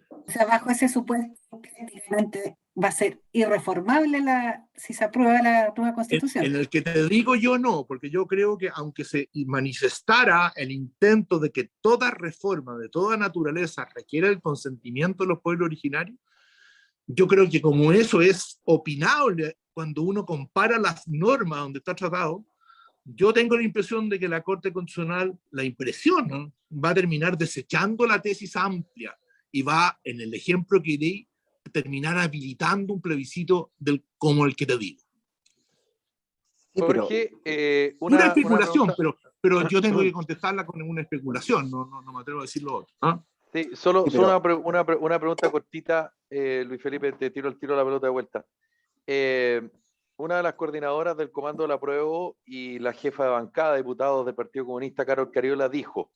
O sea, bajo ese supuesto, prácticamente va a ser irreformable si se aprueba la nueva Constitución. En el que te digo yo no, porque yo creo que aunque se manifestara el intento de que toda reforma de toda naturaleza requiera el consentimiento de los pueblos originarios, yo creo que como eso es opinable cuando uno compara las normas donde está tratado, yo tengo la impresión de que la Corte Constitucional, la impresión, ¿no?, va a terminar desechando la tesis amplia y va, en el ejemplo que di, terminar habilitando un plebiscito como el que te digo. Sí, Jorge, Una especulación, pregunta... pero yo tengo que contestarla con una especulación, no me atrevo a decir lo otro. ¿Ah? Sí, solo una pregunta cortita, Luis Felipe, te tiro la pelota de vuelta. Una de las coordinadoras del Comando del Apruebo y la jefa de bancada, diputados del Partido Comunista, Carol Cariola, dijo,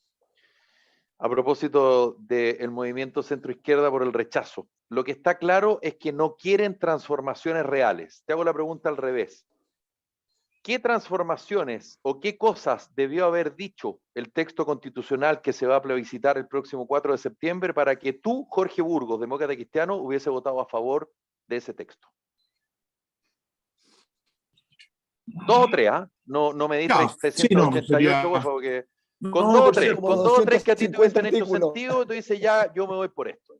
a propósito del movimiento centro-izquierda por el rechazo, lo que está claro es que no quieren transformaciones reales. Te hago la pregunta al revés. ¿Qué transformaciones o qué cosas debió haber dicho el texto constitucional que se va a plebiscitar el próximo 4 de septiembre para que tú, Jorge Burgos, demócrata cristiano, hubiese votado a favor de ese texto? 2 o 3, ¿ah? No me di 388, por favor, porque con 2 o 3, con 2 o 3 que a ti te hubiesen hecho sentido, tú dices, ya, yo me voy por esto.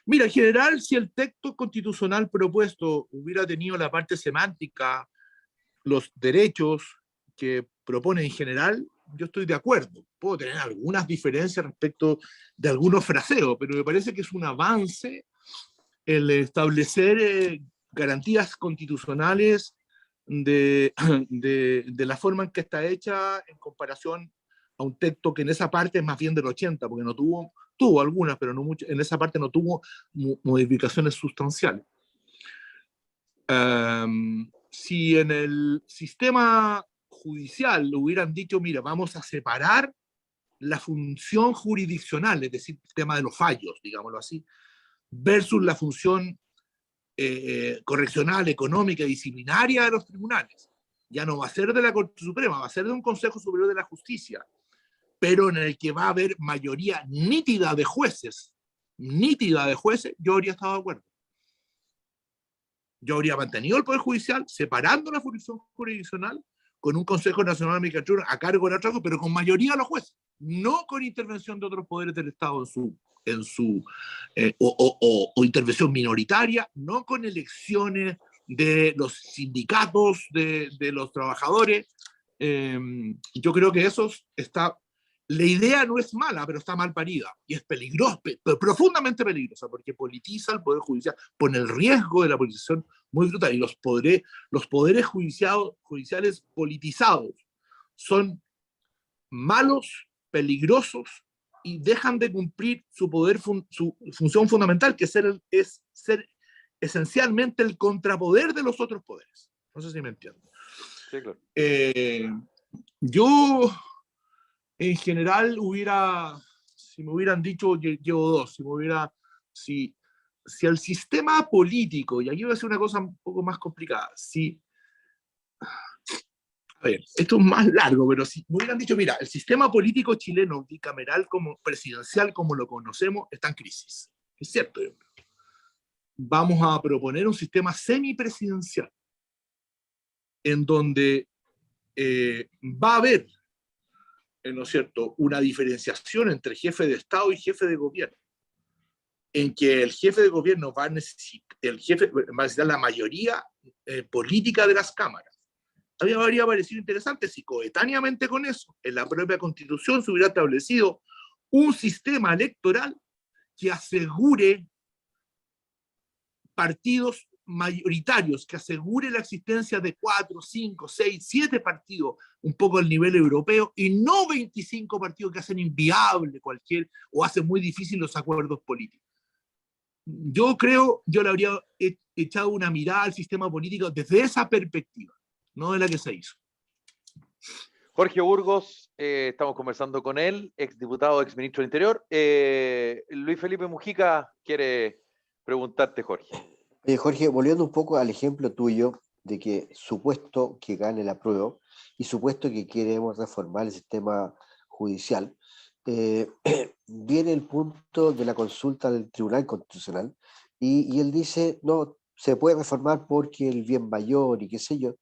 Mira, en general, si el texto constitucional propuesto hubiera tenido la parte semántica, los derechos que propone en general, yo estoy de acuerdo. Puedo tener algunas diferencias respecto de algunos fraseos, pero me parece que es un avance el establecer garantías constitucionales de la forma en que está hecha en comparación a un texto que en esa parte es más bien del 80, porque no tuvo algunas, pero no mucho, en esa parte no tuvo modificaciones sustanciales. Si en el sistema judicial hubieran dicho, mira, vamos a separar la función jurisdiccional, es decir, el tema de los fallos, digámoslo así, versus la función correccional, económica y disciplinaria de los tribunales. Ya no va a ser de la Corte Suprema, va a ser de un Consejo Superior de la Justicia, pero en el que va a haber mayoría nítida de jueces, yo habría estado de acuerdo. Yo habría mantenido el Poder Judicial, separando la función jurisdiccional con un Consejo Nacional de Magistratura a cargo del trabajo, pero con mayoría de los jueces, no con intervención de otros poderes del Estado o intervención minoritaria, no con elecciones de los sindicatos, de los trabajadores. Yo creo que la idea no es mala, pero está mal parida y es peligrosa, profundamente peligrosa, porque politiza el Poder Judicial, pone el riesgo de la politización muy brutal, y los poderes judiciales politizados son malos, peligrosos, y dejan de cumplir su función fundamental, que es ser esencialmente el contrapoder de los otros poderes. No sé si me entienden. Sí, claro. Yo, en general, si me hubieran dicho, llevo 2, si el sistema político, y aquí voy a hacer una cosa un poco más complicada, a ver, esto es más largo, pero si me hubieran dicho, mira, el sistema político chileno, bicameral, presidencial, como lo conocemos, está en crisis. Es cierto. Vamos a proponer un sistema semipresidencial, en donde va a haber, ¿no es cierto?, una diferenciación entre jefe de Estado y jefe de gobierno, en que el jefe de gobierno va a necesitar la mayoría política de las cámaras. Habría parecido interesante si coetáneamente con eso, en la propia Constitución se hubiera establecido un sistema electoral que asegure partidos mayoritarios, que asegure la existencia de 4, 5, 6, 7 partidos, un poco al nivel europeo, y no 25 partidos que hacen inviable o hacen muy difícil los acuerdos políticos. Yo le habría echado una mirada al sistema político desde esa perspectiva, no de la que se hizo. Jorge Burgos, estamos conversando con él, exdiputado, exministro del Interior. Luis Felipe Mujica quiere preguntarte, Jorge. Jorge, volviendo un poco al ejemplo tuyo de que supuesto que gane la prueba y supuesto que queremos reformar el sistema judicial, viene el punto de la consulta del Tribunal Constitucional y él dice, no, se puede reformar porque el bien mayor y qué sé yo.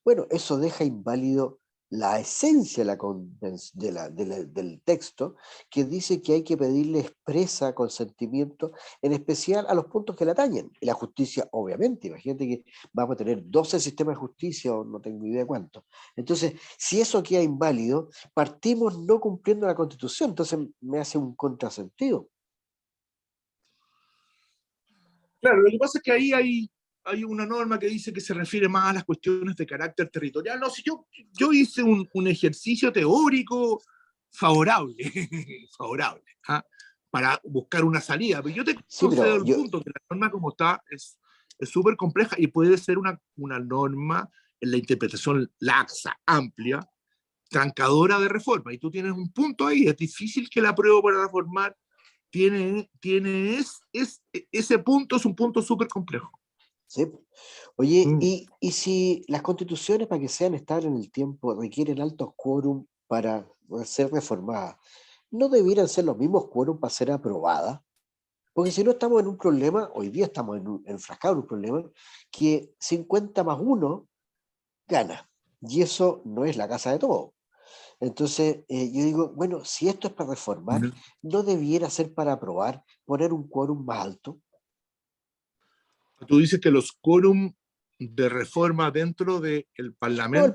Bueno, eso deja inválido la esencia del texto, que dice que hay que pedirle expresa consentimiento, en especial a los puntos que le atañen. Y la justicia, obviamente, imagínate que vamos a tener 12 sistemas de justicia, o no tengo idea cuánto. Entonces, si eso queda inválido, partimos no cumpliendo la Constitución, entonces me hace un contrasentido. Claro, lo que pasa es que ahí hay una norma que dice que se refiere más a las cuestiones de carácter territorial. No, si yo hice un ejercicio teórico favorable, favorable, ¿ah? Para buscar una salida, pero yo te concedo el punto que la norma como está es súper compleja y puede ser una norma en la interpretación laxa, amplia, trancadora de reforma, y tú tienes un punto ahí, es difícil que la prueba para reformar ese punto es un punto súper complejo. Sí. Oye, y si las constituciones para que sean estables en el tiempo requieren altos quórum para ser reformadas, ¿no debieran ser los mismos quórum para ser aprobadas? Porque si no estamos en un problema, hoy día estamos enfrascados en un problema, que 50 más 1 gana, y eso no es la casa de todos. Entonces, yo digo, bueno, si esto es para reformar, ¿no debiera ser para aprobar, poner un quórum más alto? Tú dices que los quórum de reforma dentro del Parlamento... El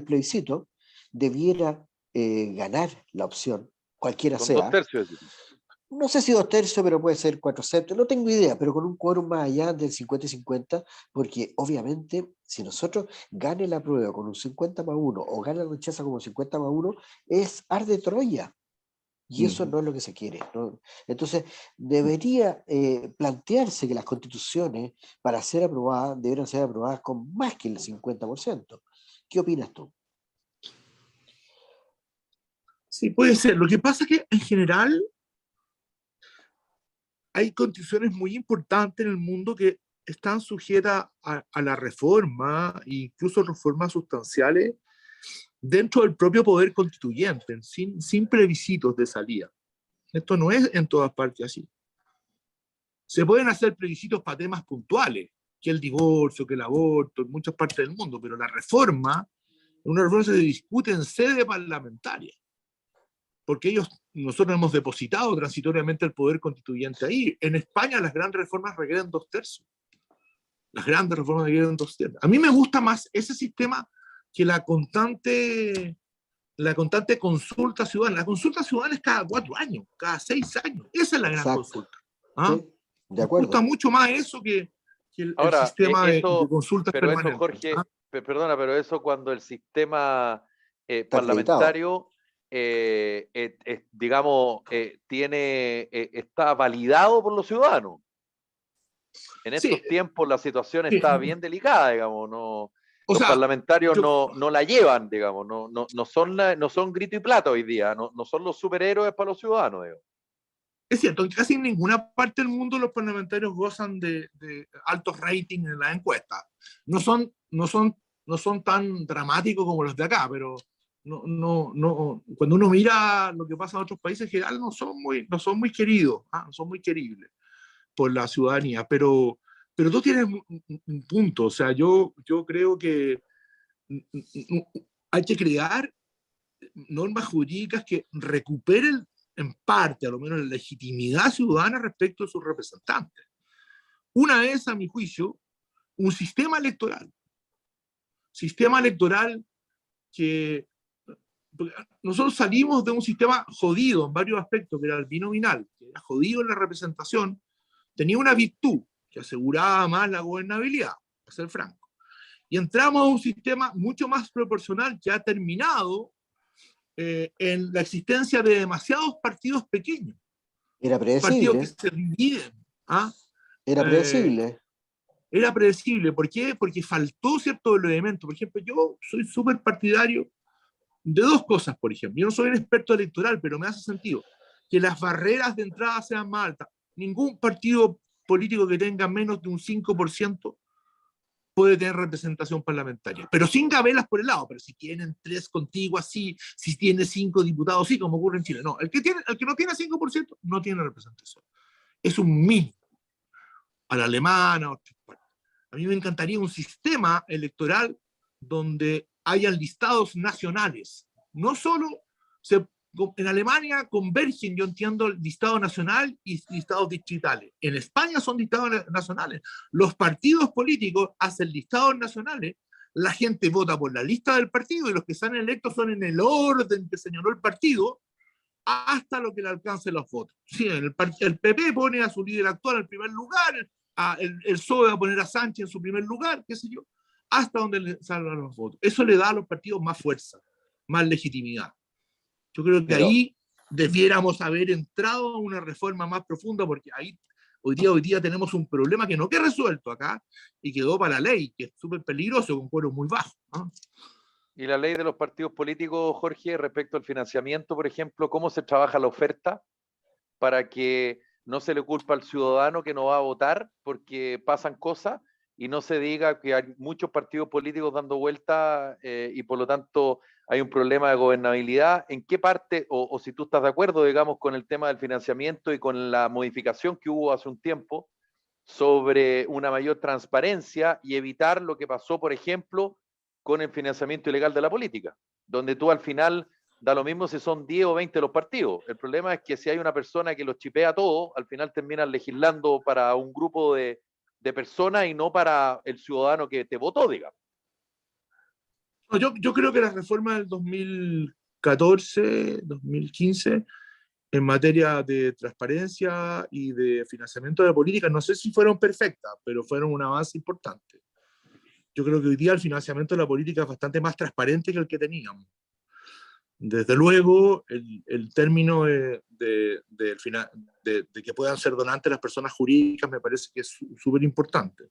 plebiscito debiera ganar la opción, cualquiera Con sea. 2/3. No sé si 2/3, pero puede ser 4/7, no tengo idea, pero con un quórum más allá del 50 y 50, porque obviamente si nosotros gane la prueba con un 50 más 1 o gane la rechaza como 50 más 1, es arde Troya. Y eso no es lo que se quiere, ¿no? Entonces, debería plantearse que las constituciones, para ser aprobadas, deberían ser aprobadas con más que el 50%. ¿Qué opinas tú? Sí, puede ser. Lo que pasa es que, en general, hay constituciones muy importantes en el mundo que están sujetas a la reforma, incluso reformas sustanciales, dentro del propio poder constituyente, sin plebiscitos de salida. Esto no es en todas partes así. Se pueden hacer plebiscitos para temas puntuales, que el divorcio, que el aborto, en muchas partes del mundo, pero la reforma, una reforma se discute en sede parlamentaria, porque nosotros hemos depositado transitoriamente el poder constituyente ahí. En España las grandes reformas requieren 2/3. Las grandes reformas requieren 2/3. A mí me gusta más ese sistema que la constante consulta ciudadana. La consulta ciudadana es cada 4 años, cada 6 años. Esa es la gran consulta. ¿Ah? Sí, de acuerdo. Me gusta mucho más eso que el sistema de consultas permanentes. Eso, Jorge, ¿ah? Perdona, pero eso cuando el sistema parlamentario, digamos, está validado por los ciudadanos. En estos tiempos la situación está bien delicada, digamos, no... Los parlamentarios no la llevan, digamos, no son grito y plata hoy día, no son los superhéroes para los ciudadanos, digamos. Es cierto, casi en ninguna parte del mundo los parlamentarios gozan de altos ratings en las encuestas. No son tan dramáticos como los de acá, pero cuando uno mira lo que pasa en otros países en general no son muy queridos, no son muy queribles por la ciudadanía, pero tú tienes un punto. O sea, yo creo que hay que crear normas jurídicas que recuperen en parte, a lo menos, la legitimidad ciudadana respecto a sus representantes. Una es, a mi juicio, un sistema electoral que nosotros salimos de un sistema jodido en varios aspectos, que era el binominal, que era jodido en la representación, tenía una virtud que aseguraba más la gobernabilidad, para ser franco. Y entramos a un sistema mucho más proporcional que ha terminado en la existencia de demasiados partidos pequeños. Era predecible. Partidos que se dividen. Era predecible. Era predecible. ¿Por qué? Porque faltó cierto elemento. Por ejemplo, yo soy súper partidario de dos cosas, por ejemplo. Yo no soy un experto electoral, pero me hace sentido que las barreras de entrada sean más altas. Ningún partido político que tenga menos de un 5% puede tener representación parlamentaria, pero sin gabelas por el lado. Pero si tienen 3 contiguas, sí; si tiene 5 diputados, sí, como ocurre en Chile. No, el que no tiene 5% no tiene representación. Es un mínimo. A la alemana, a mí me encantaría un sistema electoral donde hayan listados nacionales. No solo en Alemania convergen, yo entiendo, el listado nacional y listados distritales. En España son listados nacionales. Los partidos políticos hacen listados nacionales, la gente vota por la lista del partido y los que salen electos son en el orden que señaló el partido hasta lo que le alcance los votos. Sí, el PP pone a su líder actual en primer lugar, el PSOE va a poner a Sánchez en su primer lugar, qué sé yo, hasta donde le salgan los votos. Eso le da a los partidos más fuerza, más legitimidad. Yo creo que ahí debiéramos haber entrado a una reforma más profunda, porque ahí hoy día tenemos un problema que no queda resuelto acá y quedó para la ley, que es súper peligroso, con cuero muy bajo, ¿no? Y la ley de los partidos políticos, Jorge, respecto al financiamiento, por ejemplo, ¿cómo se trabaja la oferta para que no se le culpa al ciudadano que no va a votar porque pasan cosas y no se diga que hay muchos partidos políticos dando vuelta y por lo tanto hay un problema de gobernabilidad? ¿En qué parte, o si tú estás de acuerdo, digamos, con el tema del financiamiento y con la modificación que hubo hace un tiempo sobre una mayor transparencia y evitar lo que pasó, por ejemplo, con el financiamiento ilegal de la política, donde tú al final da lo mismo si son 10 o 20 los partidos? El problema es que si hay una persona que los chipea todo, al final terminan legislando para un grupo de personas y no para el ciudadano que te votó, digamos. Yo creo que las reformas del 2014, 2015, en materia de transparencia y de financiamiento de la política, no sé si fueron perfectas, pero fueron un avance importante. Yo creo que hoy día el financiamiento de la política es bastante más transparente que el que teníamos. Desde luego, el término de que puedan ser donantes las personas jurídicas me parece que es súper importante.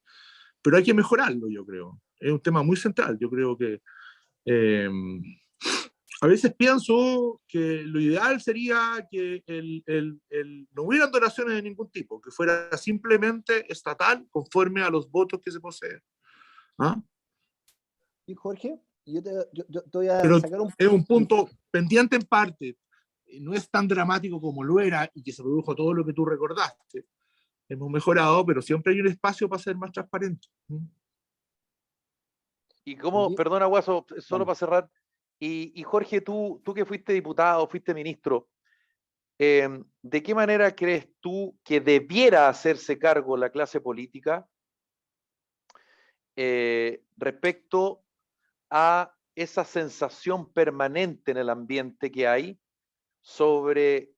Pero hay que mejorarlo, yo creo. Es un tema muy central. Yo creo que a veces pienso que lo ideal sería que no hubieran donaciones de ningún tipo, que fuera simplemente estatal conforme a los votos que se poseen. ¿Ah? Y Jorge, yo te voy a Pero sacar un... es un punto pendiente en parte, no es tan dramático como lo era y que se produjo todo lo que tú recordaste. Hemos mejorado, pero siempre hay un espacio para ser más transparente. Y cómo, perdona, Guaso, solo para cerrar, y Jorge, tú que fuiste diputado, fuiste ministro, ¿de qué manera crees tú que debiera hacerse cargo la clase política respecto a esa sensación permanente en el ambiente que hay sobre,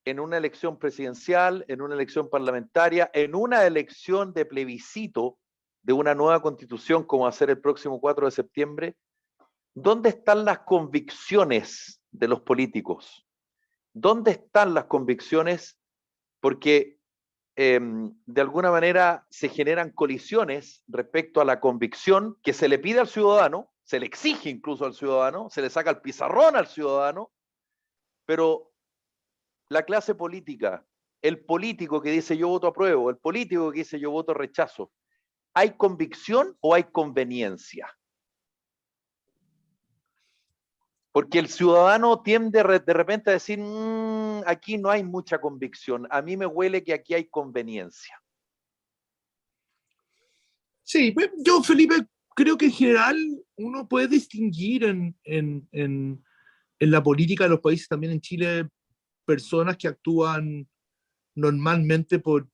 en una elección presidencial, en una elección parlamentaria, en una elección de plebiscito de una nueva constitución como va a ser el próximo 4 de septiembre, ¿dónde están las convicciones de los políticos? ¿Dónde están las convicciones? Porque de alguna manera se generan colisiones respecto a la convicción que se le pide al ciudadano, se le exige incluso al ciudadano, se le saca el pizarrón al ciudadano, pero la clase política, el político que dice yo voto apruebo, el político que dice yo voto rechazo, ¿hay convicción o hay conveniencia? Porque el ciudadano tiende de repente a decir, aquí no hay mucha convicción, a mí me huele que aquí hay conveniencia. Sí, yo, Felipe, creo que en general uno puede distinguir en la política de los países, también en Chile, personas que actúan normalmente por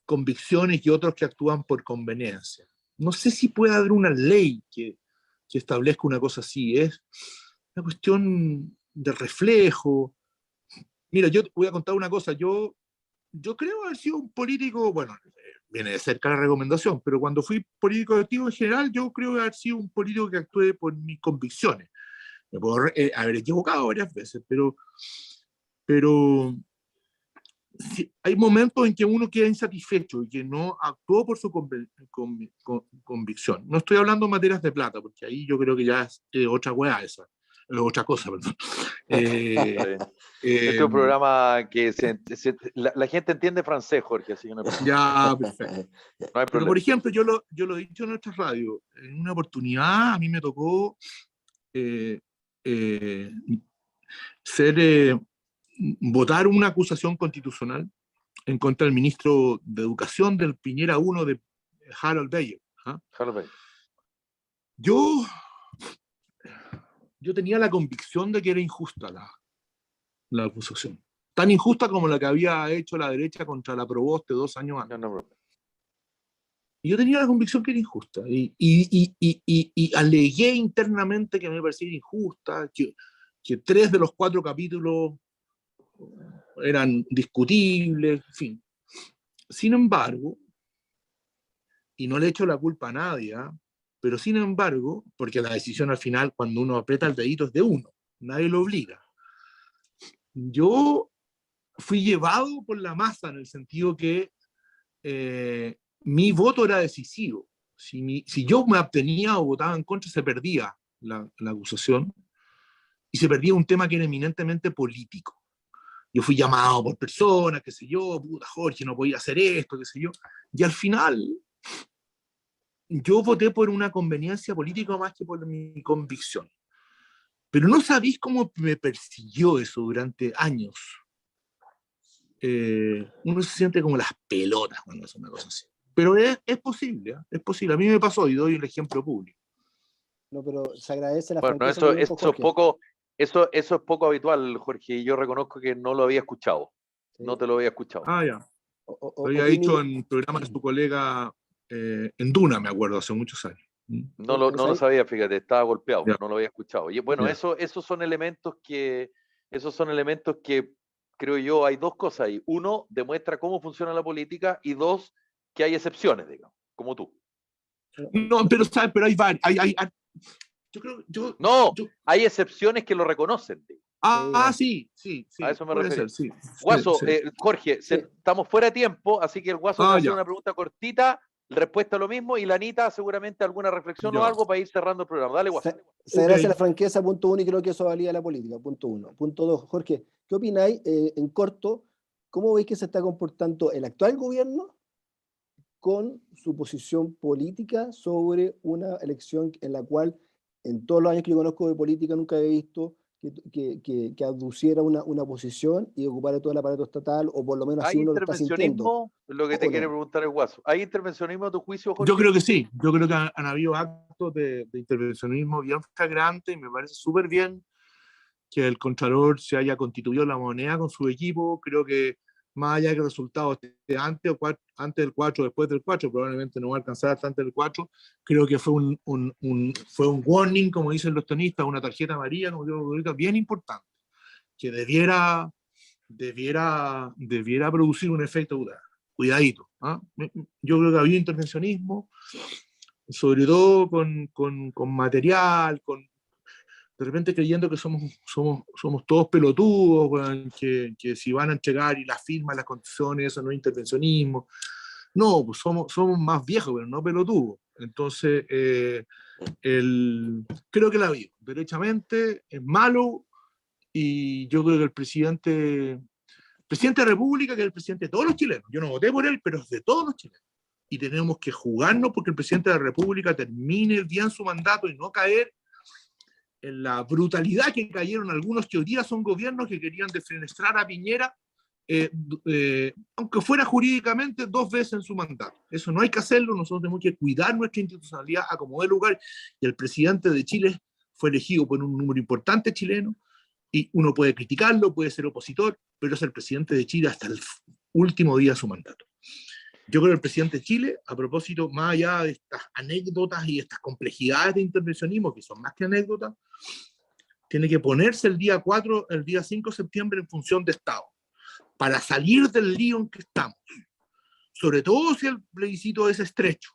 convicciones y otros que actúan por conveniencia. No sé si puede haber una ley que establezca una cosa así. Es una cuestión de reflejo. Mira, yo voy a contar una cosa. Yo creo haber sido un político, bueno, viene de cerca la recomendación, pero cuando fui político activo en general, yo creo haber sido un político que actué por mis convicciones. Me puedo haber equivocado varias veces, pero hay momentos en que uno queda insatisfecho y que no actuó por su convicción. No estoy hablando en materias de plata, porque ahí yo creo que ya es otra weá esa. Otra cosa, perdón. Este es un programa que la gente entiende francés, Jorge, así que no Ya, perfecto. hay Pero, problema. por ejemplo, yo lo he dicho en nuestra radio, en una oportunidad a mí me tocó votar una acusación constitucional en contra del ministro de Educación del Piñera 1 de Harold Bayer. ¿Ah? Yo tenía la convicción de que era injusta la acusación. Tan injusta como la que había hecho la derecha contra la Proboste 2 años antes. Y yo tenía la convicción que era injusta. Y alegué internamente que me parecía injusta, que 3 de los 4 capítulos eran discutibles, en fin. Sin embargo, y no le echo la culpa a nadie, pero sin embargo, porque la decisión al final, cuando uno aprieta el dedito, es de uno, nadie lo obliga. Yo fui llevado por la masa en el sentido que mi voto era decisivo. Si yo me abstenía o votaba en contra, se perdía la acusación y se perdía un tema que era eminentemente político. Yo fui llamado por personas, qué sé yo, puta Jorge, no podía hacer esto, qué sé yo. Y al final, yo voté por una conveniencia política más que por mi convicción. Pero no sabéis cómo me persiguió eso durante años. Uno se siente como las pelotas cuando hace una cosa así. Pero es posible, es posible. A mí me pasó y doy el ejemplo público. No, pero se agradece la Bueno, franqueza. eso es poco habitual, Jorge, y yo reconozco que no lo había escuchado. Sí. No te lo había escuchado. Ah, ya. Lo había dicho en programas de su colega en Duna, me acuerdo, hace muchos años. No lo sabía, fíjate, estaba golpeado, no lo había escuchado. Y bueno, ya. esos son elementos que creo yo, hay 2 cosas ahí. 1, demuestra cómo funciona la política, y 2, que hay excepciones, digamos, como tú. No, pero sabes, pero hay varios. Hay excepciones que lo reconocen. Sí. A eso me refiero. Sí. Guaso, sí. Jorge, estamos fuera de tiempo, así que el Guaso va a hacer una pregunta cortita, respuesta a lo mismo, y la Anita seguramente alguna reflexión o algo para ir cerrando el programa. Dale, Guaso. Se agradece la franqueza, punto 1, y creo que eso valía la política, punto 1. Punto 2, Jorge, ¿qué opináis en corto? ¿Cómo veis que se está comportando el actual gobierno con su posición política sobre una elección en la cual, en todos los años que yo conozco de política, nunca he visto que aduciera una posición y ocupara todo el aparato estatal, o por lo menos así uno lo está sintiendo? Es lo que te quiere preguntar el Guaso. ¿Hay intervencionismo a tu juicio, Jorge? Yo creo que sí. Yo creo que han habido actos de intervencionismo bien flagrantes, y me parece súper bien que el Contralor se haya constituido la moneda con su equipo. Creo que más allá de que el resultado esté antes del 4 o después del 4, probablemente no va a alcanzar hasta antes del 4, creo que fue un warning, como dicen los tonistas, una tarjeta amarilla, como digo, bien importante, que debiera producir un efecto. Cuidadito. Yo creo que había intervencionismo, sobre todo con material, de repente creyendo que somos todos pelotudos, bueno, que si van a entregar y las firmas, las condiciones, eso no es intervencionismo. No, pues somos más viejos, pero no pelotudos. Entonces, creo que la vi derechamente, es malo, y yo creo que el presidente de la República, que es el presidente de todos los chilenos, yo no voté por él, pero es de todos los chilenos, y tenemos que jugarnos porque el presidente de la República termine bien su mandato y no caer en la brutalidad que cayeron algunos que hoy día son gobiernos que querían defenestrar a Piñera, aunque fuera jurídicamente 2 veces en su mandato. Eso no hay que hacerlo. Nosotros tenemos que cuidar nuestra institucionalidad a como dé lugar, y el presidente de Chile fue elegido por un número importante chileno, y uno puede criticarlo, puede ser opositor, pero es el presidente de Chile hasta el último día de su mandato. Yo creo que el presidente de Chile, a propósito, más allá de estas anécdotas y estas complejidades de intervencionismo, que son más que anécdotas, tiene que ponerse el día 5 de septiembre en función de Estado, para salir del lío en que estamos. Sobre todo si el plebiscito es estrecho,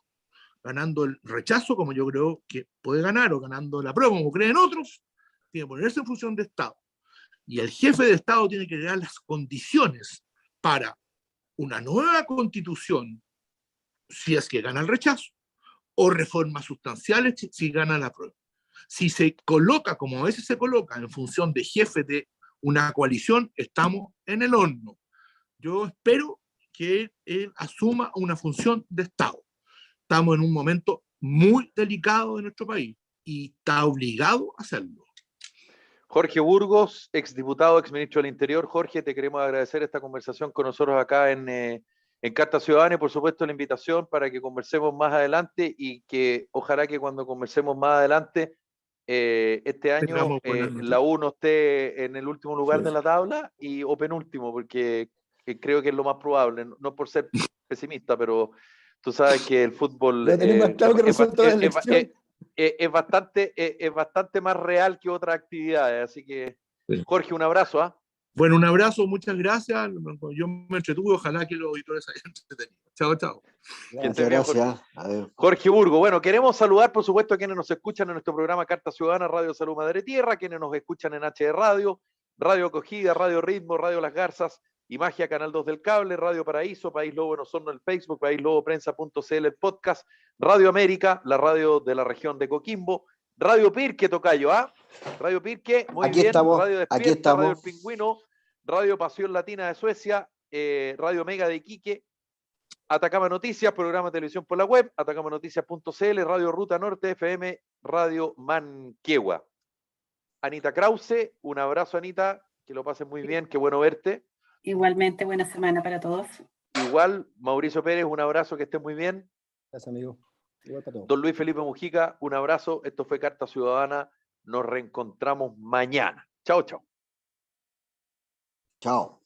ganando el rechazo, como yo creo que puede ganar, o ganando la prueba, como creen otros, tiene que ponerse en función de Estado. Y el jefe de Estado tiene que crear las condiciones para una nueva constitución si es que gana el rechazo, o reformas sustanciales si gana la prueba. Si se coloca, como a veces se coloca, en función de jefe de una coalición, estamos en el horno. Yo espero que él asuma una función de Estado. Estamos en un momento muy delicado de nuestro país y está obligado a hacerlo. Jorge Burgos, exdiputado, exministro del Interior. Jorge, te queremos agradecer esta conversación con nosotros acá en Carta Ciudadana y por supuesto la invitación para que conversemos más adelante y que ojalá que cuando conversemos más adelante este año la U no esté en el último lugar de la tabla o penúltimo, porque creo que es lo más probable, no por ser pesimista, pero tú sabes que el fútbol es bastante más real que otras actividades, así que Jorge, un abrazo. Bueno, un abrazo, muchas gracias. Yo me entretuve, ojalá que los auditores hayan entretenido. Chao, chao. Muchas gracias. Jorge Burgo. Bueno, queremos saludar, por supuesto, a quienes nos escuchan en nuestro programa Carta Ciudadana, Radio Salud Madre Tierra, quienes nos escuchan en HD Radio, Radio Acogida, Radio Ritmo, Radio Las Garzas y Magia, Canal 2 del Cable, Radio Paraíso, País Lobo en Osorno, el Facebook, País Lobo Prensa.cl, el podcast, Radio América, la radio de la región de Coquimbo, Radio Pirque, tocayo, Radio Pirque, muy aquí bien, estamos, Radio Despierta, aquí estamos. Radio El Pingüino, Radio Pasión Latina de Suecia, Radio Mega de Iquique, Atacama Noticias, programa de televisión por la web, atacamanoticias.cl, Radio Ruta Norte, FM, Radio Manquehua. Anita Krause, un abrazo, Anita, que lo pases muy bien, qué bueno verte. Igualmente, buena semana para todos. Igual, Mauricio Pérez, un abrazo, que estés muy bien. Gracias, amigo. Igual para todos. Don Luis Felipe Mujica, un abrazo. Esto fue Carta Ciudadana. Nos reencontramos mañana. Chao, chao. Chao.